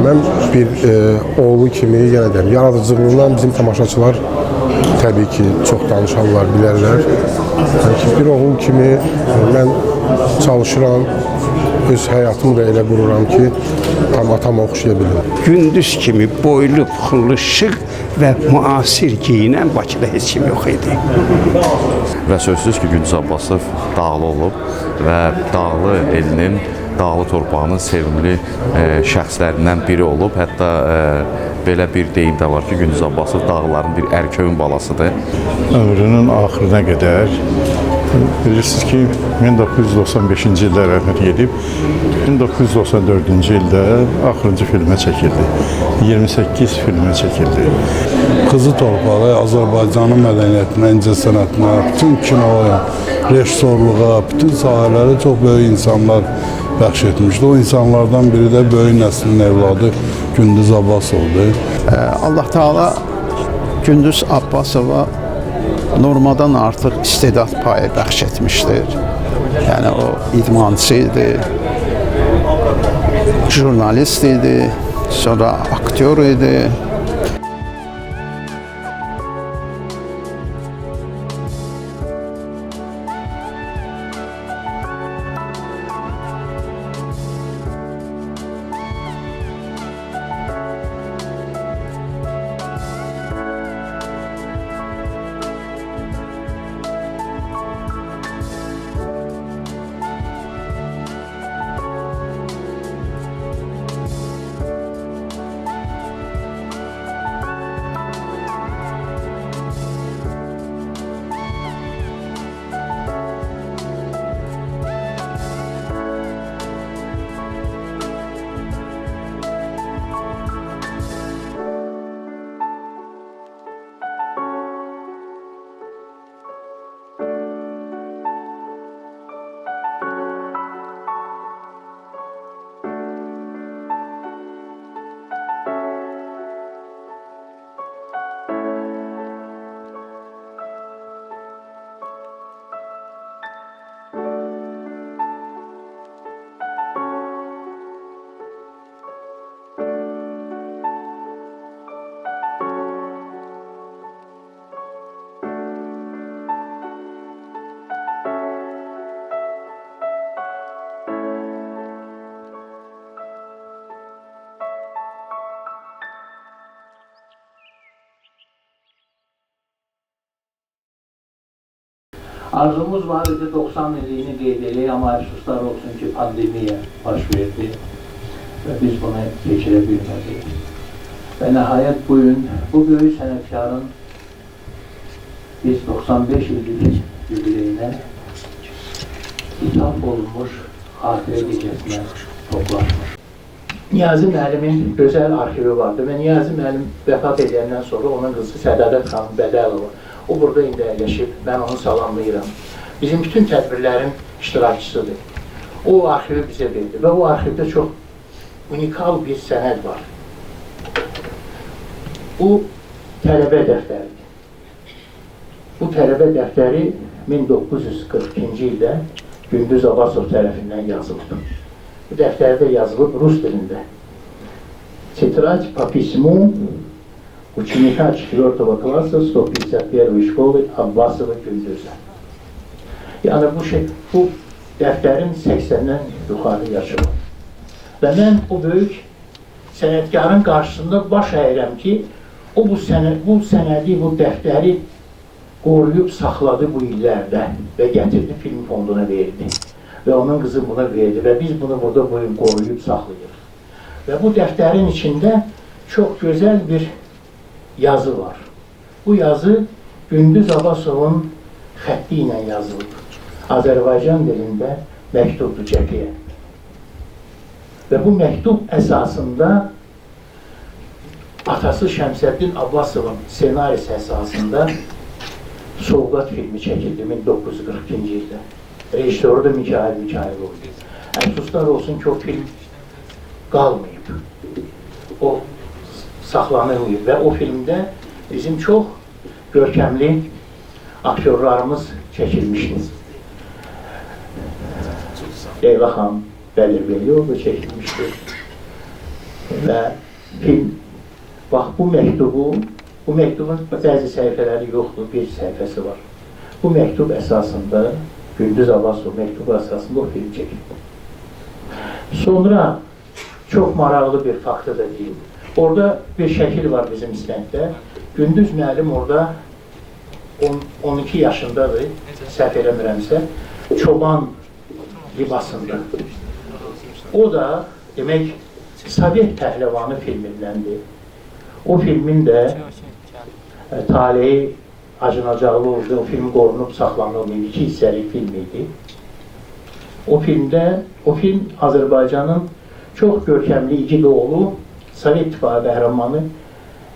Mən bir oğlu kimi yenə deyəm, yaradıcılığından bizim tamaşaçılar təbii ki, çox danışanlar, bilərlər. Yəni ki, bir oğul kimi mən çalışıram, öz həyatımı da elə qururam ki, atama oxşaya bilim. Gündüz kimi boylu, pullu, şıq və müasir giyinən Bakıda heç kim yox idi. Və sözsüz ki, Gündüz Abbasov dağlı olub və dağlı elinin, dağlı torpağının sevimli şəxslərindən biri olub. Hətta belə bir deyim də var ki, Gündüz Abbasov dağların bir ərköyün balasıdır. Ömrünün axırına qədər bilirsiniz ki, 1995-ci ildə rəhmət edib, 1994-cü ildə axırıncı filmə çəkildi. 28 filmə çəkildi. Qızı torpağı Azərbaycanın mədəniyyətinə, incəsənətinə, bütün kinoya, rejissorluğa, bütün sahələrə çox böyük insanlar bəxş etmişdi. O insanlardan biri də böyük nəslin evladı Gündüz Abbasovdur. Allah Teala Gündüz Abbasova normadan artıq istedad payı bəxş etmişdir. Yəni o idmançı idi, jurnalist idi, sonra aktyor idi. Arzumuz var idi 90 illiyini qeyd edək, amma əfsuslar olsun ki, pandemiya baş verdi və biz bunu keçirə bilmədik. Və nəhayət bugün bu böyük sənətkarın biz 95 illik yubileyinə ithaf olunmuş xatirə gecəsinə toplaşmış. Niyazi müəllimin gözəl arxivi vardı və Niyazi müəllim vəfat edəndən sonra onun qızı Sədaqət xanım Bədəlova. O burada indi əyləşib, mən onu salamlayıram. Bizim bütün tədbirlərin iştirakçısıdır. O arxivi bizə verdi və o arxivdə çox unikal bir sənəd var. Bu tələbə dəftəridir. Bu tələbə dəftəri 1942-ci ildə Gündüz Abbasov tərəfindən yazıldı. Bu dəftərdə yazılıb rus dilində. Tетрадь по письму ученика 4 класса 151 школы Abbasova Gündüzə. Yəni bu dəftərin 80-dən yuxarı yaşı var. Və mən bu böyük sənətkarın qarşısında baş əyirəm ki, o bu sənədi, bu dəftəri qoruyub saxladı bu illərdə və gətirdi film fonduna verdi. Və onun qızı buna verdi və biz bunu burada bugün qoruyub saxlayırıq. Və bu dəftərin içində çox gözəl bir yazı var. Bu yazı Gündüz Abbasovun xətti ilə yazılıb. Azərbaycan dilində məktubdur Cəfiyə. Və bu məktub əsasında atası Şəmsəddin Abbasovun senarisi əsasında Sovqat filmi çəkildi 1942-ci ildə. Rejissoru da Mikayıl Mikayılov. Əfsuslar olsun ki, o film qalmayıb. O saxlanılmayıb və o filmdə bizim çox görkəmli aktyorlarımız çəkilmişdir. Leyla xan Bədir Beliyov da çəkilmişdir. və film, bax bu məktubun bəzi səhifələri yoxdur, bir səhifəsi var. Bu məktub əsasında, Gündüz Abbasov məktubu əsasında o film çəkildi. Sonra çox maraqlı bir faktı da deyim. Orada bir şəkil var bizim istəndə. Gündüz müəllim orada 12 yaşındadır, səhv eləmirəmsə, çoban libasında. O da, demək, Sovet Pəhləvanı filmindəndir. O filmin də taleyi acınacaqlı oldu. O film qorunub, saxlanıldı. 2 hissəlik film idi. O film Azərbaycanın çox görkəmli igid oğlu, Sovet İttifaqı qəhrəmanı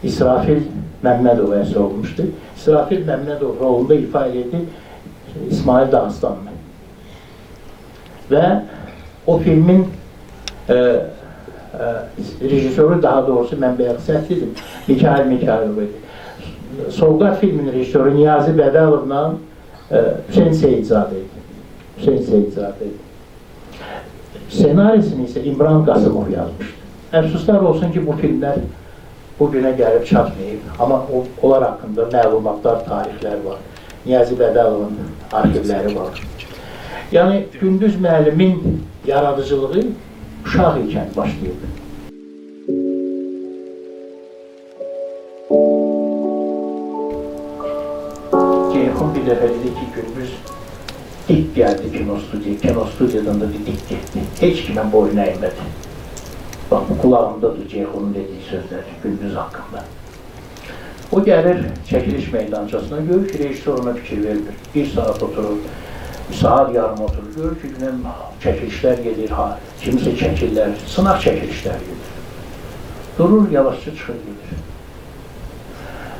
İsrafil Məmmədov əsr olmuşdu. İsrafil Məmmədov rolunda ifa edirdi İsmail Dağıstanlı. Və o filmin rejissoru, daha doğrusu mən bayaq səhv dedim, Mikhail Mikhailov idi. Soldat filminin rejissoru Niyazi Bədəlovla Hüseyn Seyidzadə idi. Senarisini isə İmran Qasımov yazmışdı. Əfsuslar olsun ki, bu filmlər bugünə gəlib çatmayıb, amma onlar haqqında məlumatlar, tarixlər var. Niyazi Bədəlovun arxivləri var. Yəni, Gündüz müəllimin yaradıcılığı uşaq ikən başlayıb. Ceyhun bir dəfə dedi ki, Gündüz dik gəldi kinostudiyadan da dik getdi. Heç kimə boyun əymədi. Bax, bu qulağımdadır Ceyhunun dediyi sözlər Gündüz haqqında. O gəlir çəkiliş meydançasına, görür ki, rejissor ona fikir vermir. Bir saat oturur, bir saat yarım oturur, görür ki, çəkilişlər gedir, kimisə çəkirlər, sınaq çəkilişlər gedir. Durur, yavaşça çıxır gedir.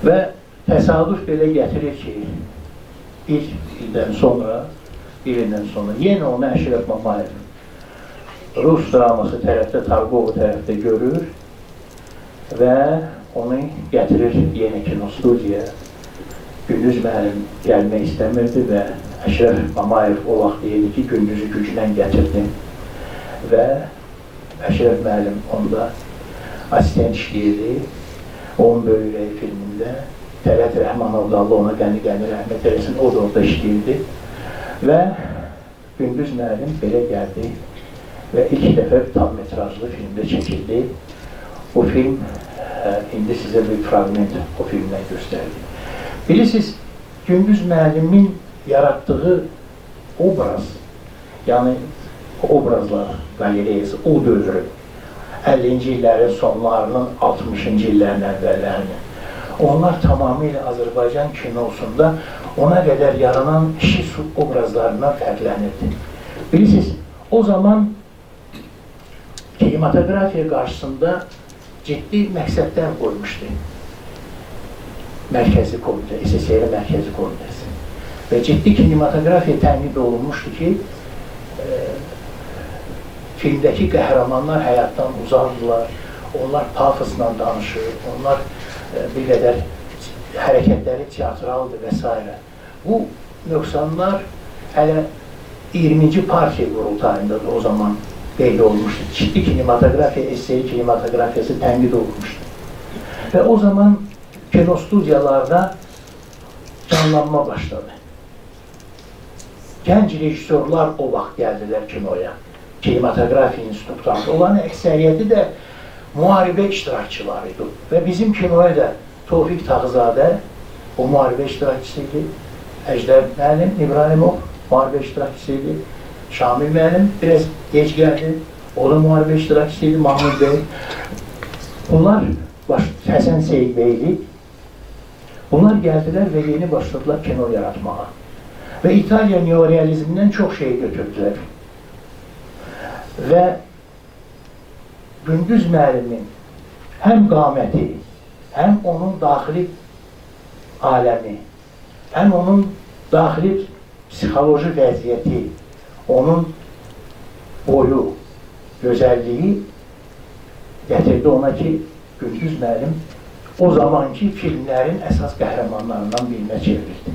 Və təsadüf belə gətirir ki, bir ildən sonra yenə onu Əşrəf Mamayev Rus draması tərəfdə, Targovu tərəfdə görür və onu gətirir yeni kinostudiyaya. Gündüz müəllim gəlmək istəmirdi və Əşrəf Mamayev o vaxt deyirdi ki, Gündüzü güclə gətirdim və Əşrəf müəllim onda asistent işləyirdi. Onun Böyürəyi filmində Tələt Rəhmanov da Allah ona qəni rəhmət eləsin, o da orada işləyirdi və Gündüz müəllim belə gəldi və ilk dəfə tam metrajlı filmdə çəkildi. O film, indi sizə bir fragment o filmdən göstərdi. Bilirsiniz, Gündüz müəllimin yaratdığı obraz, yəni obrazlar qalereyası, o dövrü, 50-ci illərin sonlarının, 60-cı illərin əvvəllərinin, onlar tamamilə Azərbaycan kinosunda ona qədər yaranan kişi obrazlarından fərqlənirdi. Bilirsiniz, o zaman kinematografiya qarşısında ciddi məqsədlər qoymuşdu. Mərkəzi komitə, SSR Mərkəzi Komitəsi. Və ciddi kinematografiya təmin olunmuşdu ki, filmdəki qəhrəmanlar həyatdan uzaqdılar, onlar pafosla danışır, onlar bir qədər hərəkətləri teatraldır və s. Bu nöqsanlar hələ 20-ci partiya qurultayında da o zaman qeyd olmuşdu. Ciddi kinematografiya, SSR kinematografiyası tənqid olunmuşdu. Və o zaman kinostudiyalarda canlanma başladı. Gənc rejissorlar o vaxt gəldilər kinoya. Kinematografiya institutlarında. Onların əksəriyyəti də müharibə iştirakçıları idi. Və bizim kinoya da Tofiq Tağızadə o müharibə iştirakçısı idi. Əjdər müəllim, İbrahimov müharibə iştirakçısı idi. Şamil müəllim biraz gec gəldi. O da müharibə iştirakçısı idi, Mahmud bəy. Bunlar, Həsən Seyid bəyli, bunlar gəldilər və yeni başladılar kino yaratmağa. Və İtaliya neorealizmindən çox şey götürdülər. Və Gündüz müəllimin həm qaməti, həm onun daxili aləmi, həm onun daxili psixoloji vəziyyəti, onun boyu, gözəlliyi gətirdi ona ki, Gündüz müəllim o zamanki filmlərin əsas qəhrəmanlarından birinə çevirdi.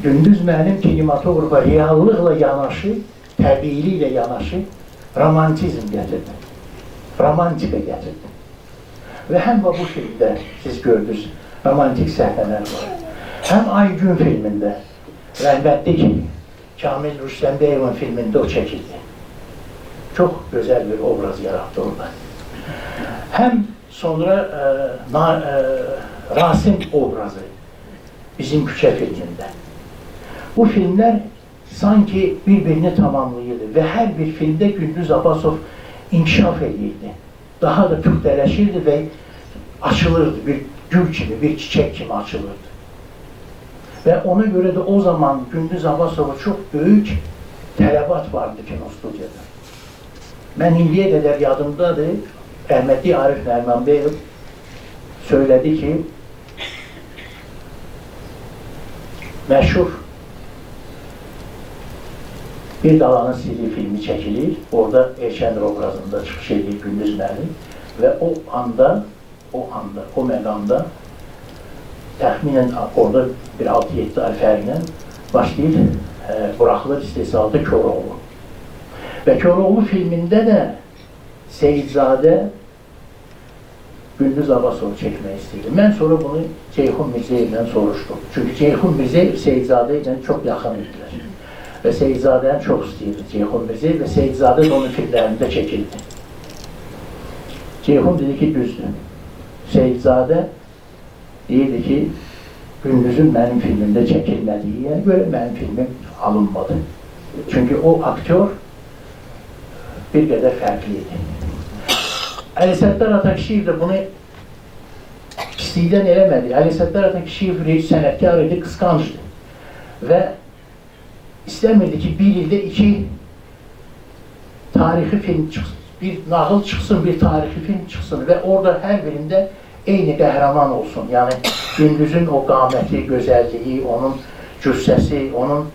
Gündüz müəllim kinematografa reallıqla yanaşı, təbiiliklə yanaşı romantizm gətirdi. romantika getirdi. Ve hem bu filmde siz gördünüz romantik sahneler var. Hem Aygün filminde, rahmetli Kamil Rüstembeyev'in filminde o çekildi. Çok güzel bir obraz yarattı orada. Hem sonra Rasim obrazı bizim Küçe filminde. Bu filmler sanki birbirini tamamlıyordu ve her bir filmde Gündüz Abbasov inkişaf edildi. Daha da pükteleşirdi ve açılırdı. Bir gül gibi, bir çiçek gibi açılırdı. Ve ona göre de o zaman Gündüz Abbasov'a çok büyük tələbat vardı kinostudiyada. Ben indiye kadar yadımdadır. Rahmetli Arif Nərmanbəyev söyledi ki meşhur Bir Dalanın Sirri filmi çekilir. Orada Erşendir obrazında çıkış edilir Gündüz Məlim ve o məqamda təxminən orada bir 6-7 ay fərqlə başlayır buraxılır istehsalda Köroğlu. Ve Köroğlu filminde de Seyidzadə Gündüz Abbasov çekmeyi istedi. Ben sonra bunu Ceyhun Mirzəyev'den soruştum. Çünkü Ceyhun Mirzəyev Seyidzadə ile çok yakın idiler. Ve Seyidzadən çok istəyirdi Ceyhun Mirzəyev ve Seyidzadə de onun filmlerinde çekildi. Ceyhun dedi ki düzdür. Seyidzadə deyirdi ki Gündüz'ün benim filmimde çekilmediği yere göre benim filmim alınmadı. Çünkü o aktör bir qədər fərqliydi. Əli Səttar Atakişiyev də bunu pislikdən eləmədi. Əli Səttar Atakişiyev sənətkar idi, qısqancdı. Və istəmirdi ki, bir ildə 2 tarixi film çıxsın, bir nağıl çıxsın, bir tarixi film çıxsın və orada hər birində eyni qəhrəman olsun. Yəni, Gündüzün o qaməti, gözəlliyi, onun cüssəsi, onun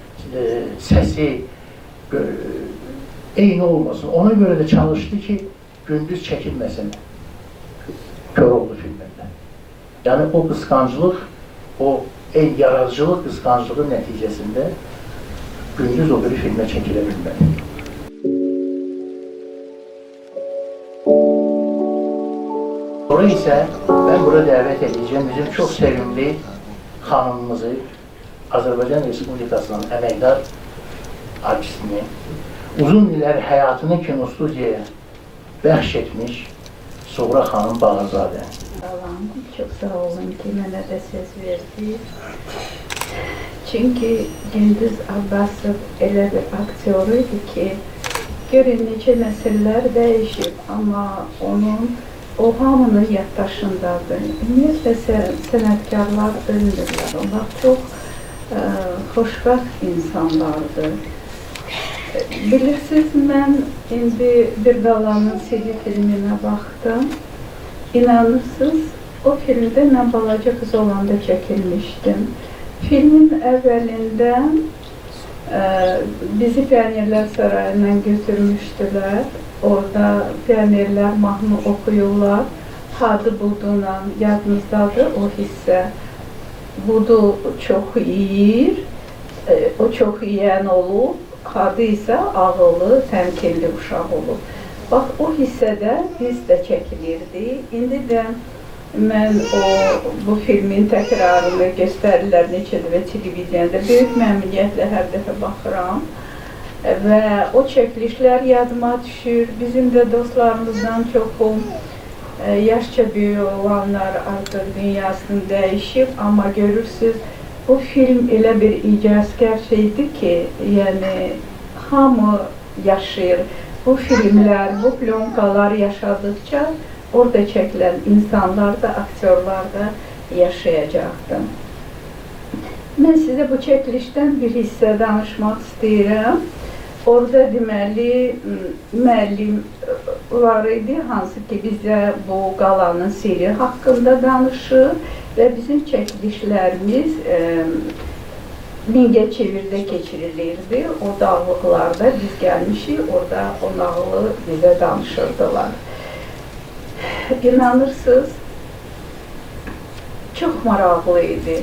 səsi, eyni olmasın. Ona göre de çalıştı ki Gündüz çekilmesin Köroğlu filminde. Yani o kıskançlık, o yaratıcılık kıskançlığı neticesinde Gündüz o bir filme çekilebilmedi. Sonra ise ben burada davet edeceğim bizim çok sevimli hanımımızı, Azerbaycan Respublikası'nın əməkdar artistini, uzun iller hayatını kinostudiyaya bəxş etmiş Suğra Xanım Bağırzadə. Salam, çok sağ olun ki mənə də söz verdi. Çünkü Gündüz Abbasov elə bir aktör idi ki, görün necə nəsillər dəyişib, amma o hamının yaddaşındadır. Ümumiyyətlə sənətkarlar ölmürlər, onlar çox xoşbəxt insanlardır. Bilirsiniz, ben indi Bir Dalanın Sirri filmine baktım. İnanırsınız, o filmde mən balaca kız olanda çekilmiştim. Filmin əvvəlindən bizi Pionerlər Sarayından götürmüşdülər. Orada pionerlər mahnı okuyurlar. Hadı Budu'na yadınızdadır o hissə. Budu çok yiyir, o çok yiyen olur. Hadı ise ağıllı, təmkinli uşaq olur. Bax, o hissədə biz də çəkilirdi. İndi də mən bu filmin təkrarını göstərirlər neçədir və televiziyada böyük məmnuniyyətlə hər dəfə baxıram. Və o çəkilişlər yadıma düşür. Bizim də dostlarımızdan çoxu yaşça böyük olanlar artıq dünyasını dəyişib, amma görürsünüz, bu film elə bir icazkar şeydir ki, yəni hamı yaşayır. Bu filmlər, bu plonkalar yaşadıkça orada çəkilən insanlar da, aktyorlar da yaşayacaqdır. Mən sizə bu çəkilişdən bir hissə danışmaq istəyirəm. Orada deməli müəllim var idi, hansı ki bizə bu qalanın sirri haqqında danışır və bizim çəkilişlərimiz Mingəçevirdə keçirilirdi. O dağlıqlarda biz gəlmişik, orada o nağılı bizə danışırdılar. İnanırsınız, çox maraqlı idi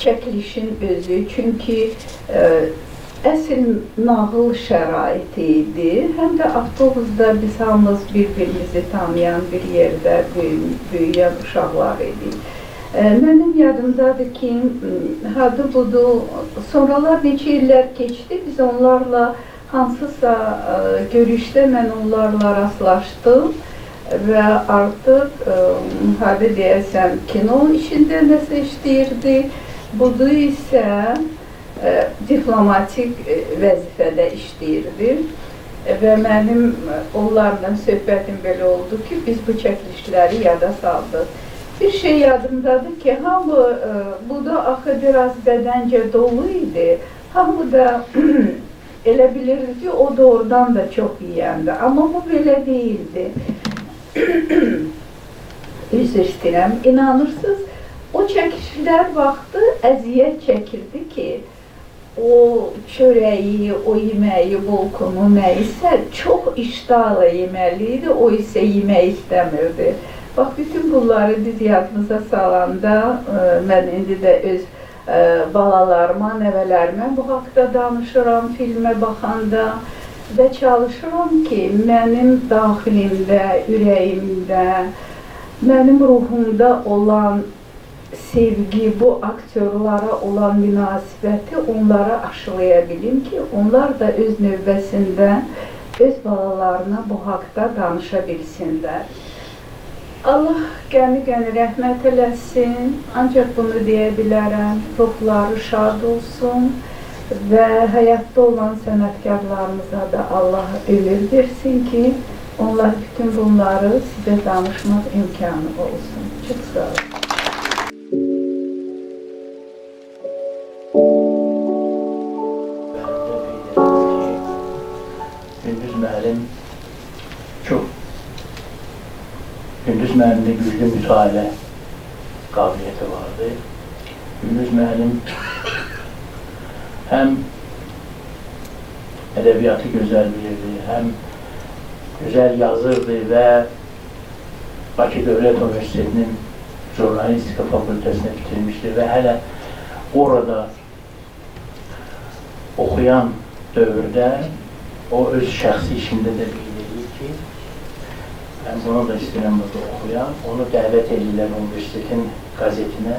çəkilişin özü, çünki əsl nağıl şəraiti idi. Həm də avtobusda biz hamımız bir-birimizi tanıyan bir yerdə böyüyən uşaqlar idik. Mənim yadımdadır ki, hadı budur, sonralar neçə illər keçdi, biz onlarla hansısa görüşdə mən onlarla rastlaşdım və artıq hadı deyəsən kino işində nəsə işləyirdi. Budur isə diplomatik vəzifədə işləyirdi və mənim onlarla söhbətim belə oldu ki, biz bu çəkilişləri yada saldıq. Bir şey yadımdadır ki, hamı bu da axı biraz bədəncə dolu idi. Hamı da elə bilirdi ki, o doğrudan da çox yiyəndi. Amma bu belə değildi. Üzr istəyirəm. İnanırsınız, o çəkişlər vaxtı əziyyət çəkirdi ki, o çörəyi, o yeməyi, bolkunu, nəyisə çox iştahla yeməli idi, o isə yemək istəmirdi. Bax, bütün bunları biz yadımıza salanda, mən indi də öz balalarıma, nəvələrimə bu haqda danışıram, filmə baxanda və çalışıram ki, mənim daxilimdə, ürəyimdə, mənim ruhumda olan sevgi, bu aktyorlara olan münasibəti onlara aşılaya bilim ki, onlar da öz növbəsində öz balalarına bu haqda danışa bilsinlər. Allah qəmi-qəmi rəhmət eləsin, ancaq bunu deyə bilərəm, ruhları şad olsun və həyatda olan sənətkarlarımıza da Allah ömür versin ki, onlar bütün bunları sizə danışmaq imkanı olsun. Çox sağ olun. Gündüz müəllim Gündüz müəllimdə güclü mütailə qabiliyyəti vardı. Gündüz müəllim həm ədəbiyyatı gözəl bilirdi, həm gözəl yazırdı və Bakı Dövlət Universitetinin jurnalistika fakültəsini bitirmişdi və hələ orada oxuyan dövrdə o öz şəxsi işində də bildirir ki, mən bunu da istəyirəm burada oxuyan, onu dəvət edirlər universitetin qazetinə.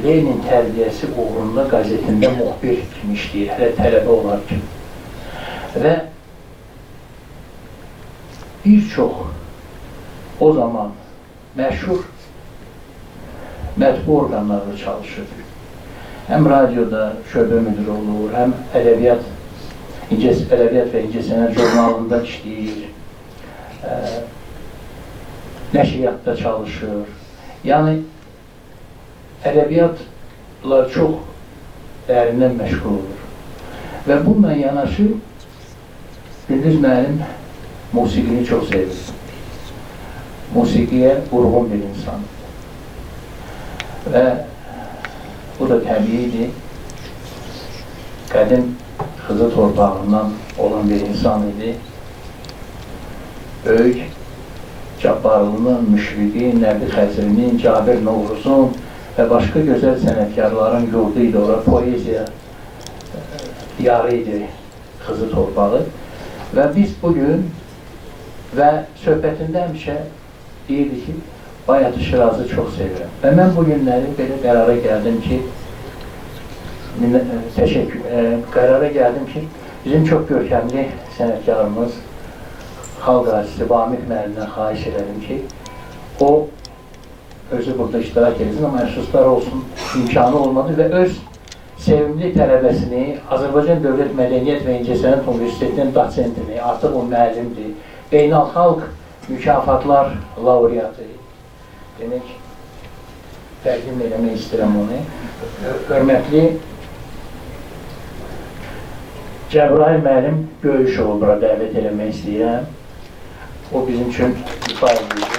Lenin tərbiyəsi uğrunda qazetində müxbir kimi işləyir, hələ tələbə olarkən. Və bir çox o zaman məşhur mətbu orqanlarda çalışır. Həm radioda şöbə müdürü olur, həm ədəbiyyat və İncəsənət jurnalında işləyir, nəşriyyatda çalışır. Yəni, ədəbiyyatla çox dərindən məşğul olur. Və bununla yanaşı, Gündüz müəllim musiqini çox sevir. Musiqiyə vurğun bir insandır. Və bu da təbiidir. Qədim Xızı torpağından olan bir insan idi. Böyük Cabbarlının, Müşfiqi, Nəbi Xəzrinin, Cabir Novruzun və başqa gözəl sənətkarların yurdu idi. Orada poeziya diyarı idi Xızı torpağı. Və biz bugün və söhbətində həmişə deyirdi ki, Bayatı Şirazı çox sevirəm. Və mən bu günləri belə qərara gəldim ki, bizim çox görkəmli sənətkarımız, xalq artisti Vamik müəllimdən xahiş edelim ki, o özü burada iştirak edilsin, amma əfsuslar olsun, imkanı olmadı və öz sevimli tələbəsini, Azərbaycan Dövlət Mədəniyyət və İncəsənət Universitetinin doçentini, artıq o müəllimdir, beynəlxalq mükafatlar laureatı, demək, təqdim eləmək istəyirəm onu. Hörmətli Cəbrayil müəllim Göyüşoğlu bura dəvət eləmək istəyirəm. O bizim üçün ifa edilir.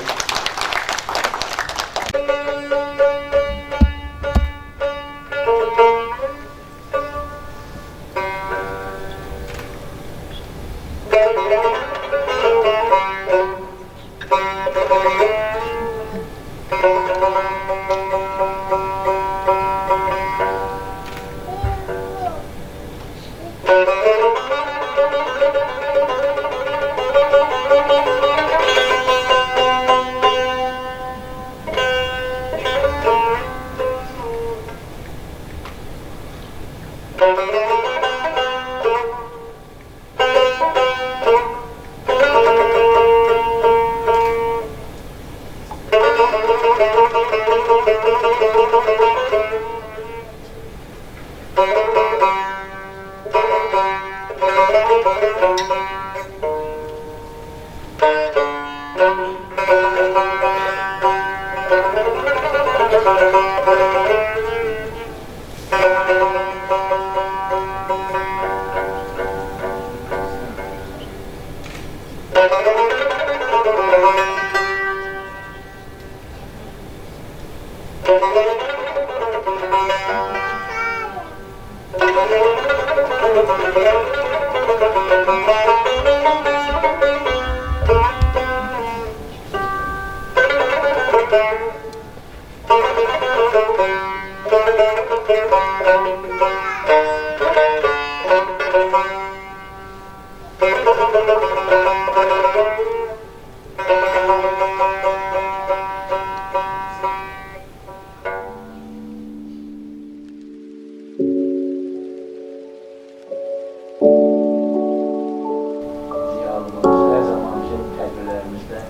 Ziyalımız her zaman bizim tədbirlərimizdə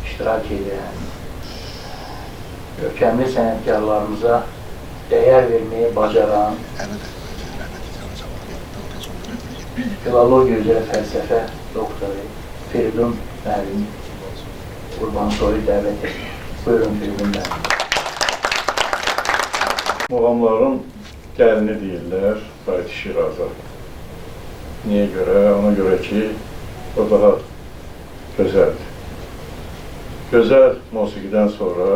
iştirak edən, görkəmli sənətkarlarımıza dəyər verməyi bacaran, filologiya üzrə fəlsəfə doktoru Firidun müəllim Qurbansoyu dəvət edir. Buyurun Firidun müəllim. Muğamların gəlini deyirlər, Bayit Şiraza. Niyə görə? Ona görə ki, o daha gözəldir. Gözəl musiqidən sonra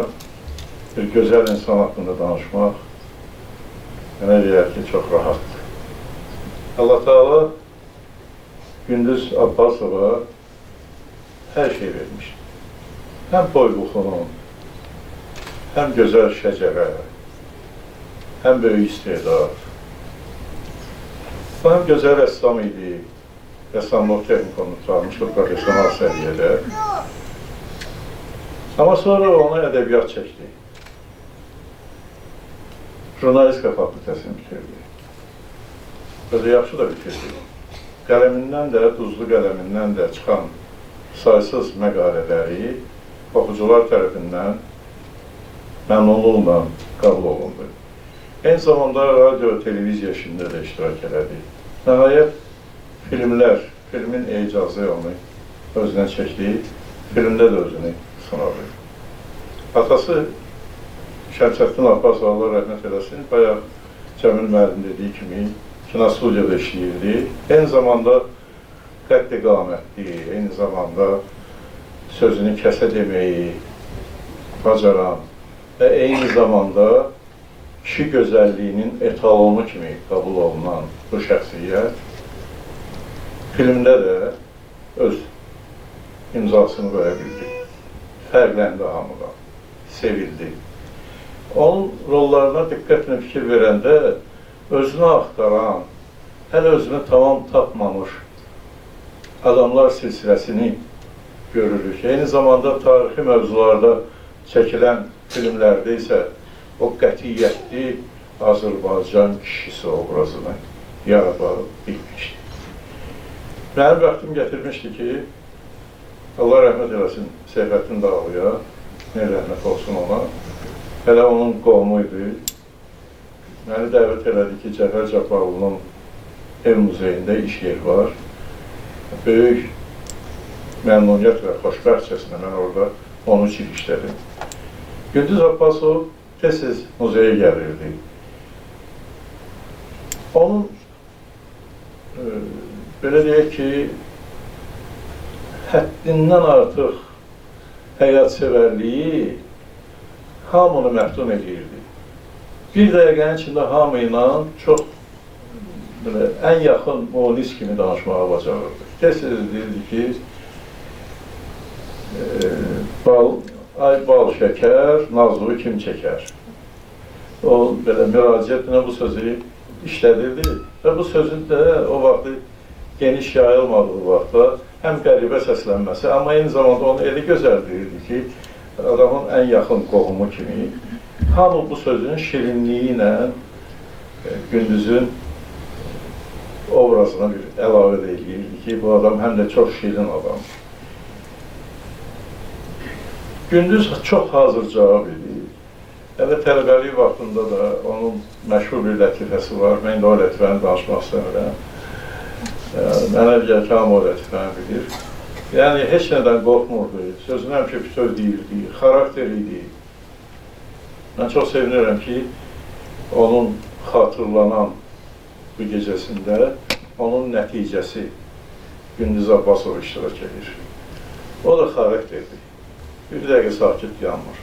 bir gözəl insan haqqında danışmaq mənə deyər ki, çox rahatdır. Allah Teala Gündüz Abbasova hər şey vermiş. Həm boybuxunu, həm gözəl şəcərə, həm böyük istedad. O həm gözəl rəssam idi, rəssamlıq texnikonunu tutarmışdı profesional səviyyədə. Amma sonra ona ədəbiyyat çəkdi. Jurnalistika fakültəsini bitirdi. Özü yaxşı da bitirdi. Qələmindən də, duzlu qələmindən də çıxan saysız məqalələri oxucular tərəfindən məmnunluqla qəbul olundu. Eyni zamanda radio, televiziya işində də iştirak elədi. Nəhayət, filmin icazı onu özünə çəkdi, filmdə də özünü sınadı. Atası Şəmsəddin Abbas, Allah rəhmət eləsin, bayaq Cəmil müəllim dediyi kimi kinostudiyada işləyirdi. Eyni zamanda qəddi-qamətli, eyni zamanda sözünü kəsə deməyi bacaran və eyni zamanda kişi gözəlliyinin etalonu kimi qəbul olunan bu şəxsiyyət filmdə də öz imzasını qoya bildi. Fərqləndi hamıdan, sevildi. Onun rollarına diqqətlə fikir verəndə özünü axtaran, hələ özünü tamam tapmamış adamlar silsiləsini görürük. Eyni zamanda tarixi mövzularda çəkilən filmlərdə isə o qətiyyətli Azərbaycan kişisi obrazını yarada bilmişdi. Mənim vaxtım gətirmişdi ki, Allah rəhmət eləsin Seyfəddin Dağlıya, nə rəhmət olsun ona, hələ onun qohumuydu. Məni dəvət elədi ki, Cəfər Cabbarlının ev muzeyində iş yeri var. Böyük məmnuniyyət və xoşbəxtçəsinə mən orada onun üçün işlədim. Gündüz Abbasov tez-tez muzeyə gəlirdi. Onun, belə deyək ki, həddindən artıq həyatsevərliyi hamını məftun edirdi. Bir dəqiqənin içində hamı ilə çox ən yaxın muğlis kimi danışmağa bacarırdı. Tez-tez deyirdi ki, ay bal şəkər, nazlığı kim çəkər? O, belə müraciətlə bu sözü işlədirdi və bu sözün də o vaxtı geniş yayılmadığı vaxtda həm qəribə səslənməsi, amma eyni zamanda onu elə gözəl deyirdi ki, adamın ən yaxın qohumu kimi hamı bu sözün şirinliyi ilə Gündüzün obrazına bir əlavə deyildi ki, bu adam həm də çox şirin adam. Gündüz çox hazır cavab edir. Hələ tələbəlik vaxtında da onun məşhur bir lətifəsi var. Mən də o lətifəni danışmaq istəmirəm. Mənə gəlir ki, hamı o lətifəni bilir. Yəni, heç nədən qorxmurdu. Sözünü həmişə bütöv deyirdi, xarakter idi. Mən çox sevinirəm ki, onun xatırlanan bu gecəsində onun nəticəsi Gündüz Abbasov iştirak edir. O da xarakterdir. Bir dəqiqə sakit yanmır.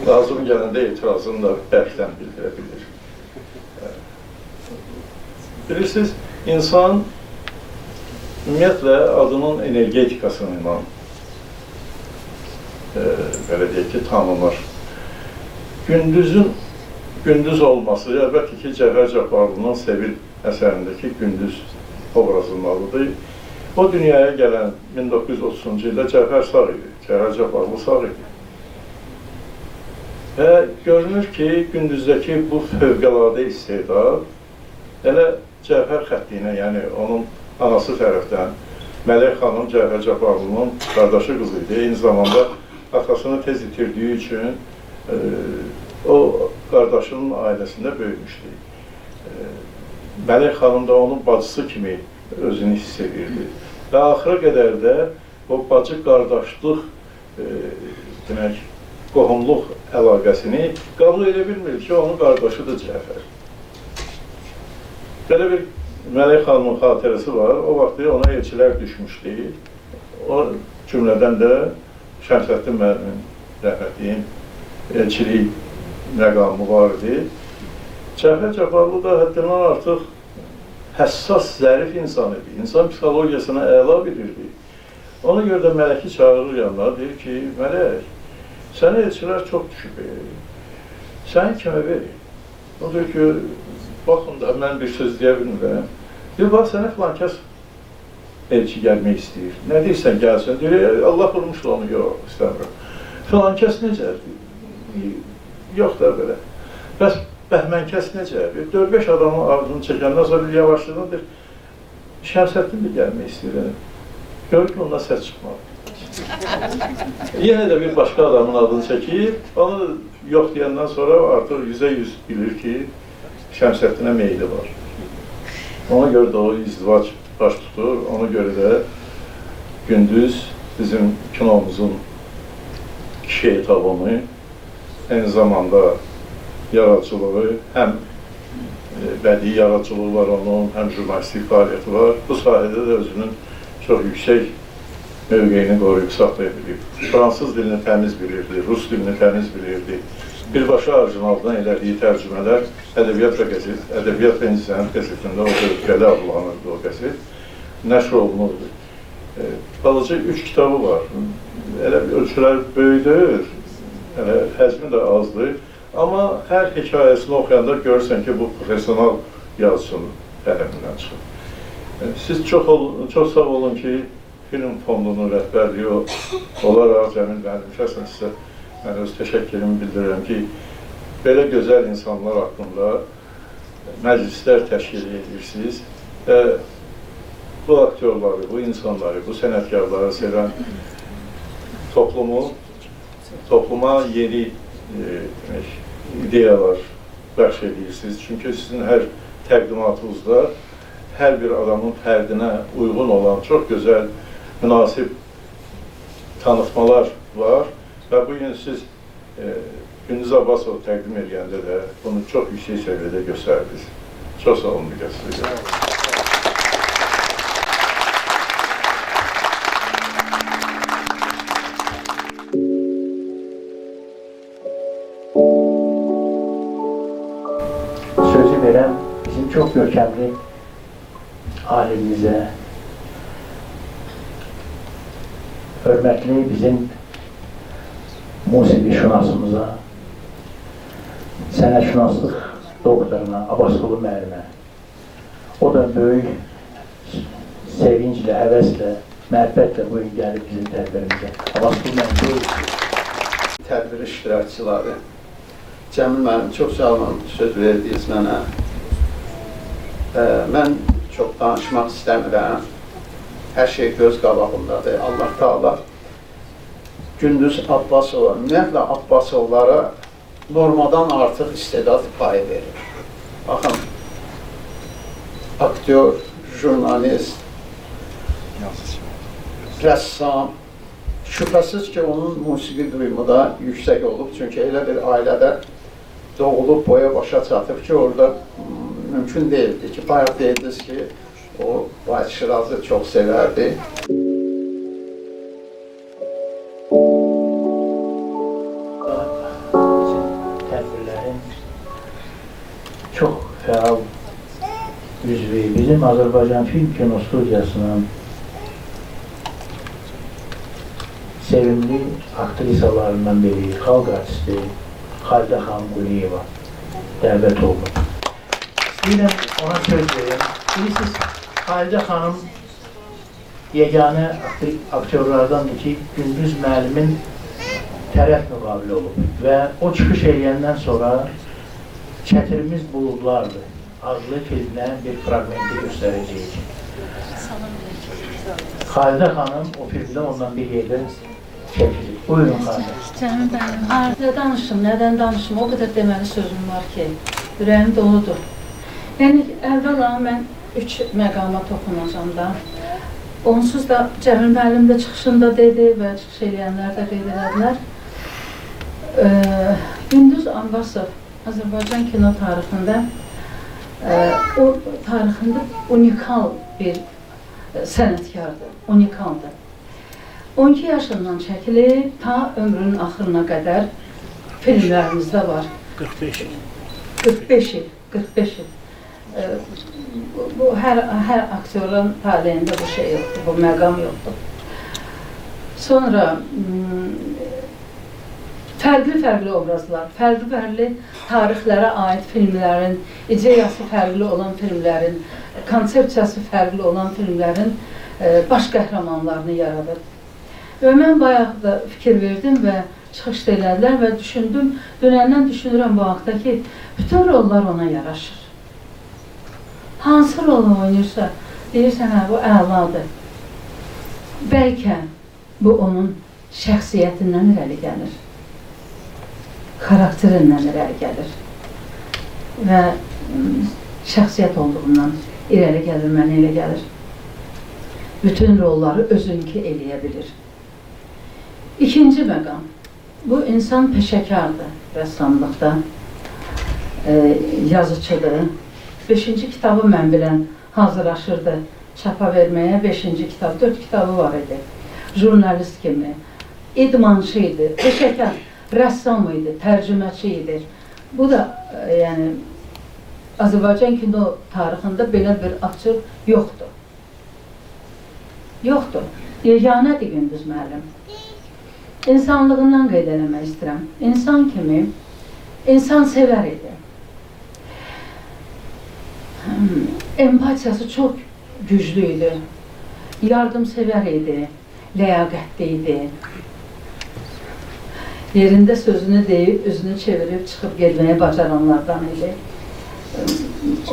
Lazım gələndə etirazını da bərkdən bildirə bilir. Bilirsiniz, insan ümumiyyətlə adının energetikasını ilə belə deyək ki, tanınır. Gündüz olması, əlbəttə ki, Cəfər Cabbarlının Sevil əsərindəki gündüz obrazındadır. O dünyaya gələn 1930-cu ildə Cəfər sağ idi, Cəfər Cabbarlı sağ idi. Və görünür ki, gündüzdəki bu fövqəladə istedad elə Cəfər xəttinə, yəni onun anası tərəfdən Mələk xanım Cəfər Cabbarlının qardaşı qızı idi. Eyni zamanda atasını tez itirdiyi üçün o qardaşının ailəsində böyümüşdü. Mələk xanım da onun bacısı kimi özünü hiss edirdi. Və axıra qədər də o bacı-qardaşlıq demək, qohumluq əlaqəsini qəbul edə bilmir ki, onun qardaşıdır Cəfər. Belə bir Mələk xanımın xatirəsi var. O vaxtı ona elçilər düşmüşdü. O cümlədən də Şəmsəddin müəllimin rəhmətliyin elçilik məqamı var idi. Cəfər Cabbarlı da həddindən artıq həssas, zərif insan idi. İnsan psixologiyasına əla bilirdi. Ona görə də Mələki çağırır yanına, deyir ki, Mələk, sənə elçilər çox düşüb, səni kimə verir? O deyir ki, baxın da, mən bir söz deyə bilmirəm. Deyir, bax, sənə filan kəs elçi gəlmək istəyir. Nə deyirsən, gəlsin? Deyir, Allah vurmuşdu onu, yox, istəmirəm. Filan kəs necədir? Yox da belə. Bəs Bəhmən kəs necədir? 4-5 adamın ardını çəkəndən sonra bir yavaşlığındır. Şəmsəddin də gəlmək istəyir. Görür ki, ondan səs çıxmadı. Yenə də bir başqa adamın adını çəkir. Onu yox deyəndən sonra artıq 100% bilir ki, Şəmsəddinə meyli var. Ona görə də o izdivac baş tutur. Ona görə də Gündüz bizim kinomuzun kişi etalonu, eyni zamanda yaradıcılığı, həm bədii yaradıcılığı var onun, həm jurnalistik fəaliyyəti var. Bu sahədə də özünün çox yüksək mövqeyini qoruyub saxlaya bilib. Fransız dilini təmiz bilirdi, Rus dilini təmiz bilirdi. Birbaşa orijinaldan elədiyi tərcümələr Ədəbiyyat və İncəsənət qəzetində o Ölkəli adlanırdı o qəzet. Nəşr olunurdu. Balaca 3 kitabı var. Elə ölçülər böyükdür, həcmi də azdır. Amma hər hekayəsini oxuyanda görürsən ki, bu profesional yazıçının qələmindən çıxır. Siz çox sağ olun ki, film fondunun rəhbərliyi olaraq Cəmil müəllim, şəxsən sizə mən öz təşəkkürümü bildirirəm ki, belə gözəl insanlar haqqında məclislər təşkil edirsiniz və bu aktyorları, bu insanları, bu sənətkarları sevən topluma yeni ideyalar bəxş edirsiniz. Çünki sizin hər təqdimatınızda hər bir adamın fərdinə uyğun olan çox gözəl, münasib tanıtmalar var və bu gün siz Gündüz Abbasov təqdim edəndə də bunu çox yüksək səviyyədə göstərdiniz. Çox sağ olun, müqəssir. Sözü verən bizim çox görkəmli alimimizə, hörmətli bizim musiqi şünasımıza, sənətşünaslıq doktoruna, Abbasqulu müəllimə. O da böyük sevinclə, həvəslə, məhəbbətlə bu gün gəlib bizim tədbirimizə. Abbasqulu müəllim. Tədbir iştirakçıları, Cəmil müəllim, çox sağ olun, söz verdiniz mənə. Mən çox danışmaq istəmirəm. Hər şey göz qabağındadır. Allah Taala Gündüz Abbasova, ümumiyyətlə Abbasovlara normadan artıq istedad payı verir. Baxın, aktyor, jurnalist, rəssam, şübhəsiz ki, onun musiqi duyumu da yüksək olub. Çünki elə bir ailədə doğulub, boya başa çatıb ki, orada mümkün deyildi ki, bayaq deyildiniz ki, o Vahid Şirazı çox sevərdi. Tədbirlərin çox fəal üzvü bizim Azərbaycan Film Kino Studiyasının sevimli aktrisalarından biri, xalq artisti Xalidə xanım Quliyeva dəvət olunub. İstəyirəm ona söz verim. Bilirsiniz, Xalidə xanım yeganə aktyorlardandır ki, Gündüz müəllimin tərəf müqabili olub və o çıxış eləyəndən sonra Çətirimiz Buludlardır adlı filmlə bir fragmenti göstərəcəyik. Xalidə xanım o filmdə ondan bir yerdə çəkilir. Buyurun Xalidə. Canım benim, arada danışım, nədən danışım, o qədər deməli sözüm var ki, ürəyim doludur. Yəni, əvvəla mən 3 məqama toxunacam da. Onsuz da Cəmil müəllim də çıxışında dedi və çıxış eləyənlər də qeyd elədilər. Gündüz Abbasov Azərbaycan kino tarixində unikal bir sənətkardır, unikaldır. 12 yaşından çəkilib, ta ömrünün axırına qədər filmlərimizdə var. 45 il. 45 il. Bu hər aktyorun taleyində bu şey yoxdur, bu məqam yoxdur. Sonra fərqli obrazlar, fərqli tarixlərə aid filmlərin, ideyası fərqli olan filmlərin, konsepsiyası fərqli olan filmlərin baş qəhrəmanlarını yaradır. Və mən bayaq da fikir verdim və çıxış elədilər və düşündüm, dünəndən düşünürəm bu haqda ki, bütün rollar ona yaraşır. Hansı rolu oynayırsa, deyirsən, hə, bu əladır. Bəlkə bu onun şəxsiyyətindən irəli gəlir, xarakterindən irəli gəlir və şəxsiyyət olduğundan irəli gəlir, mənə elə gəlir. Bütün rolları özünkü eləyə bilir. İkinci məqam, bu insan peşəkardır rəssamlıqda, yazıcıdır. 5-ci kitabı mən bilən hazırlaşırdı çapa verməyə, 5-ci kitab, 4 kitabı var idi. Jurnalist kimi, idmançı idi, peşəkar, rəssam idi, tərcüməçi idi. Bu da, yəni, Azərbaycan kino tarixində belə bir aktyor yoxdur. Yoxdur. Yeganədir Gündüz müəllim. İnsanlığından qeyd eləmək istəyirəm. İnsan kimi, insan sevər idi. Empatiyası çox güclü idi. Yardımsevər idi, ləyaqətli idi. Yerində sözünü deyib, üzünü çevirib, çıxıb gelməyə bacaranlardan idi.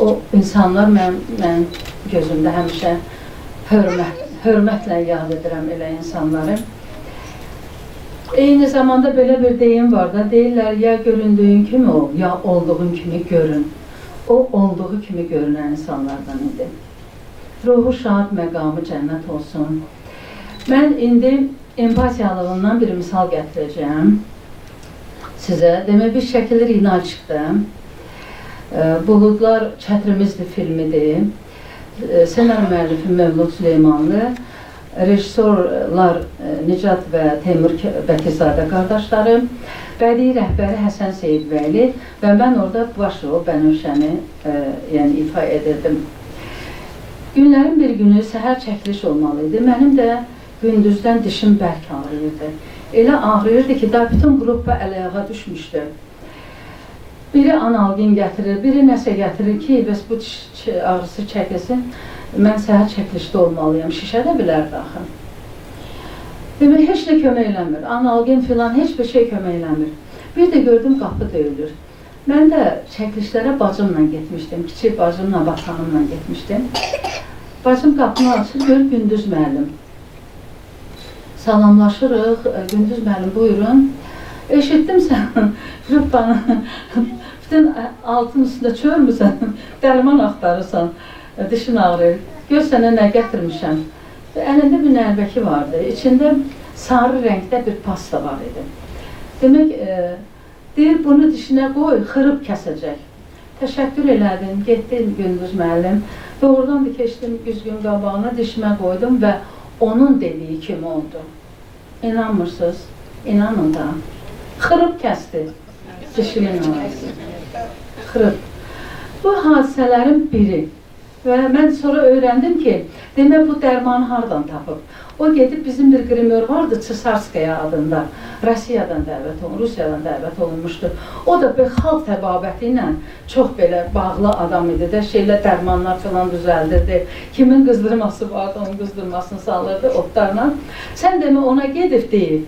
O insanlar mən gözümdə həmişə hörmətlə yad edirəm elə insanları. Eyni zamanda belə bir deyim var da, deyirlər ya göründüyün kimi ol, ya olduğun kimi görün. O olduğu kimi görünən insanlardan idi. Ruhu şad, məqamı cənnət olsun. Mən indi empatiyalığından bir misal gətirəcəm sizə. Demək, bir şəkildə inal çıxdım. Buludlar Çətrimizdir filmidir. Ssenari müəllifi Mövlud Süleymanlı, rejissorlar Nicat və Teymur Bəkizadə qardaşları, bədii rəhbəri Həsən Seyidbəyli və mən orada baş rol Bənövşəni ifa edirdim. Günlərin bir günü səhər çəkiliş olmalıydı. Mənim də gündüzdən dişim bərk ağrıyırdı. Elə ağrıyırdı ki, da bütün qrupa əl-ayağa düşmüşdü. Biri analgin gətirir, biri nəsə gətirir ki, bəs bu diş ağrısı çəkilsin, mən səhər çəkilişdə olmalıyam, şişə də bilərdi axı. Demək, heç də kömək eləmir, analgin filan, heç bir şey kömək eləmir. Bir də gördüm, qapı döyülür. Mən də çəkilişlərə bacımla getmişdim, kiçik bacımla, vatanımla getmişdim. Bacım qapını açır, gör Gündüz müəllim. Salamlaşırıq. Gündüz müəllim, buyurun. Eşitdim sən, bana bütün altın üstündə çörmüsən, dərman axtarırsan, dişin ağrır. Gör sənə nə gətirmişəm. Əlində bir nəlbəki vardı, içində sarı rəngdə bir pasta var idi. Demək, deyir, bunu dişinə qoy, xırıb kəsəcək. Təşəkkür elədim, getdim Gündüz müəllim. Doğrudan da keçdim güzgün qabağına, dişimə qoydum və onun dediyi kimi oldu. İnanmırsınız, inanın da. Xırıb kəsdi dişimin arası. Xırıb. Bu hadisələrin biri. Və mən sonra öyrəndim ki, demək bu dərmanı hardan tapıb. O gedib bizim bir grimör vardı, Çısarskaya adında. Rusiyadan dəvət olunmuşdu. O da bir xalq təbabəti ilə çox belə bağlı adam idi də, şeylə dərmanlar falan düzəldirdi. Kimin qızdırması vardı, onun qızdırmasını salırdı otlarla. Sən demə ona gedib deyib,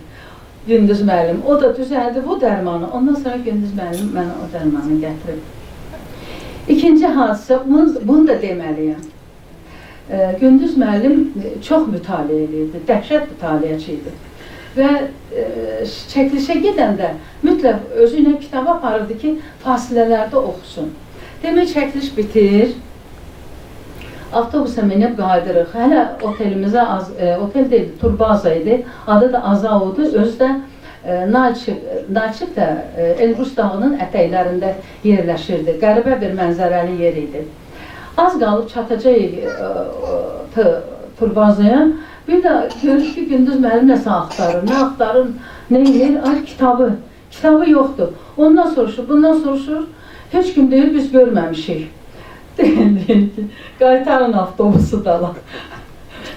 Gündüz müəllim, o da düzəldi bu dərmanı. Ondan sonra Gündüz müəllim mənə o dərmanı gətirib. İkinci hadisə, bunu da deməliyəm. Gündüz müəllim çox mütaliə edirdi, dəhşət mütaliəçi idi. Və çəkilişə gedəndə mütləq özü ilə kitab aparırdı ki, fasilələrdə oxusun. Demək, çəkiliş bitir, avtobusa minib qaydırıq. Hələ otelimizə, otel deyildi, turbaza idi, adı da Azaudu, özü də Nalçıq da Elbrus dağının ətəklərində yerləşirdi. Qəribə bir mənzərəli yer idi. Az qalıb çatacaq turbazaya. Bir də görür ki, Gündüz müəllim nəsə axtarır. Nə axtarır, nə edir? Ay, kitabı. Kitabı yoxdur. Ondan soruşur, bundan soruşur. Heç kim deyir, biz görməmişik. Deyir ki, qaytarın avtobusu da.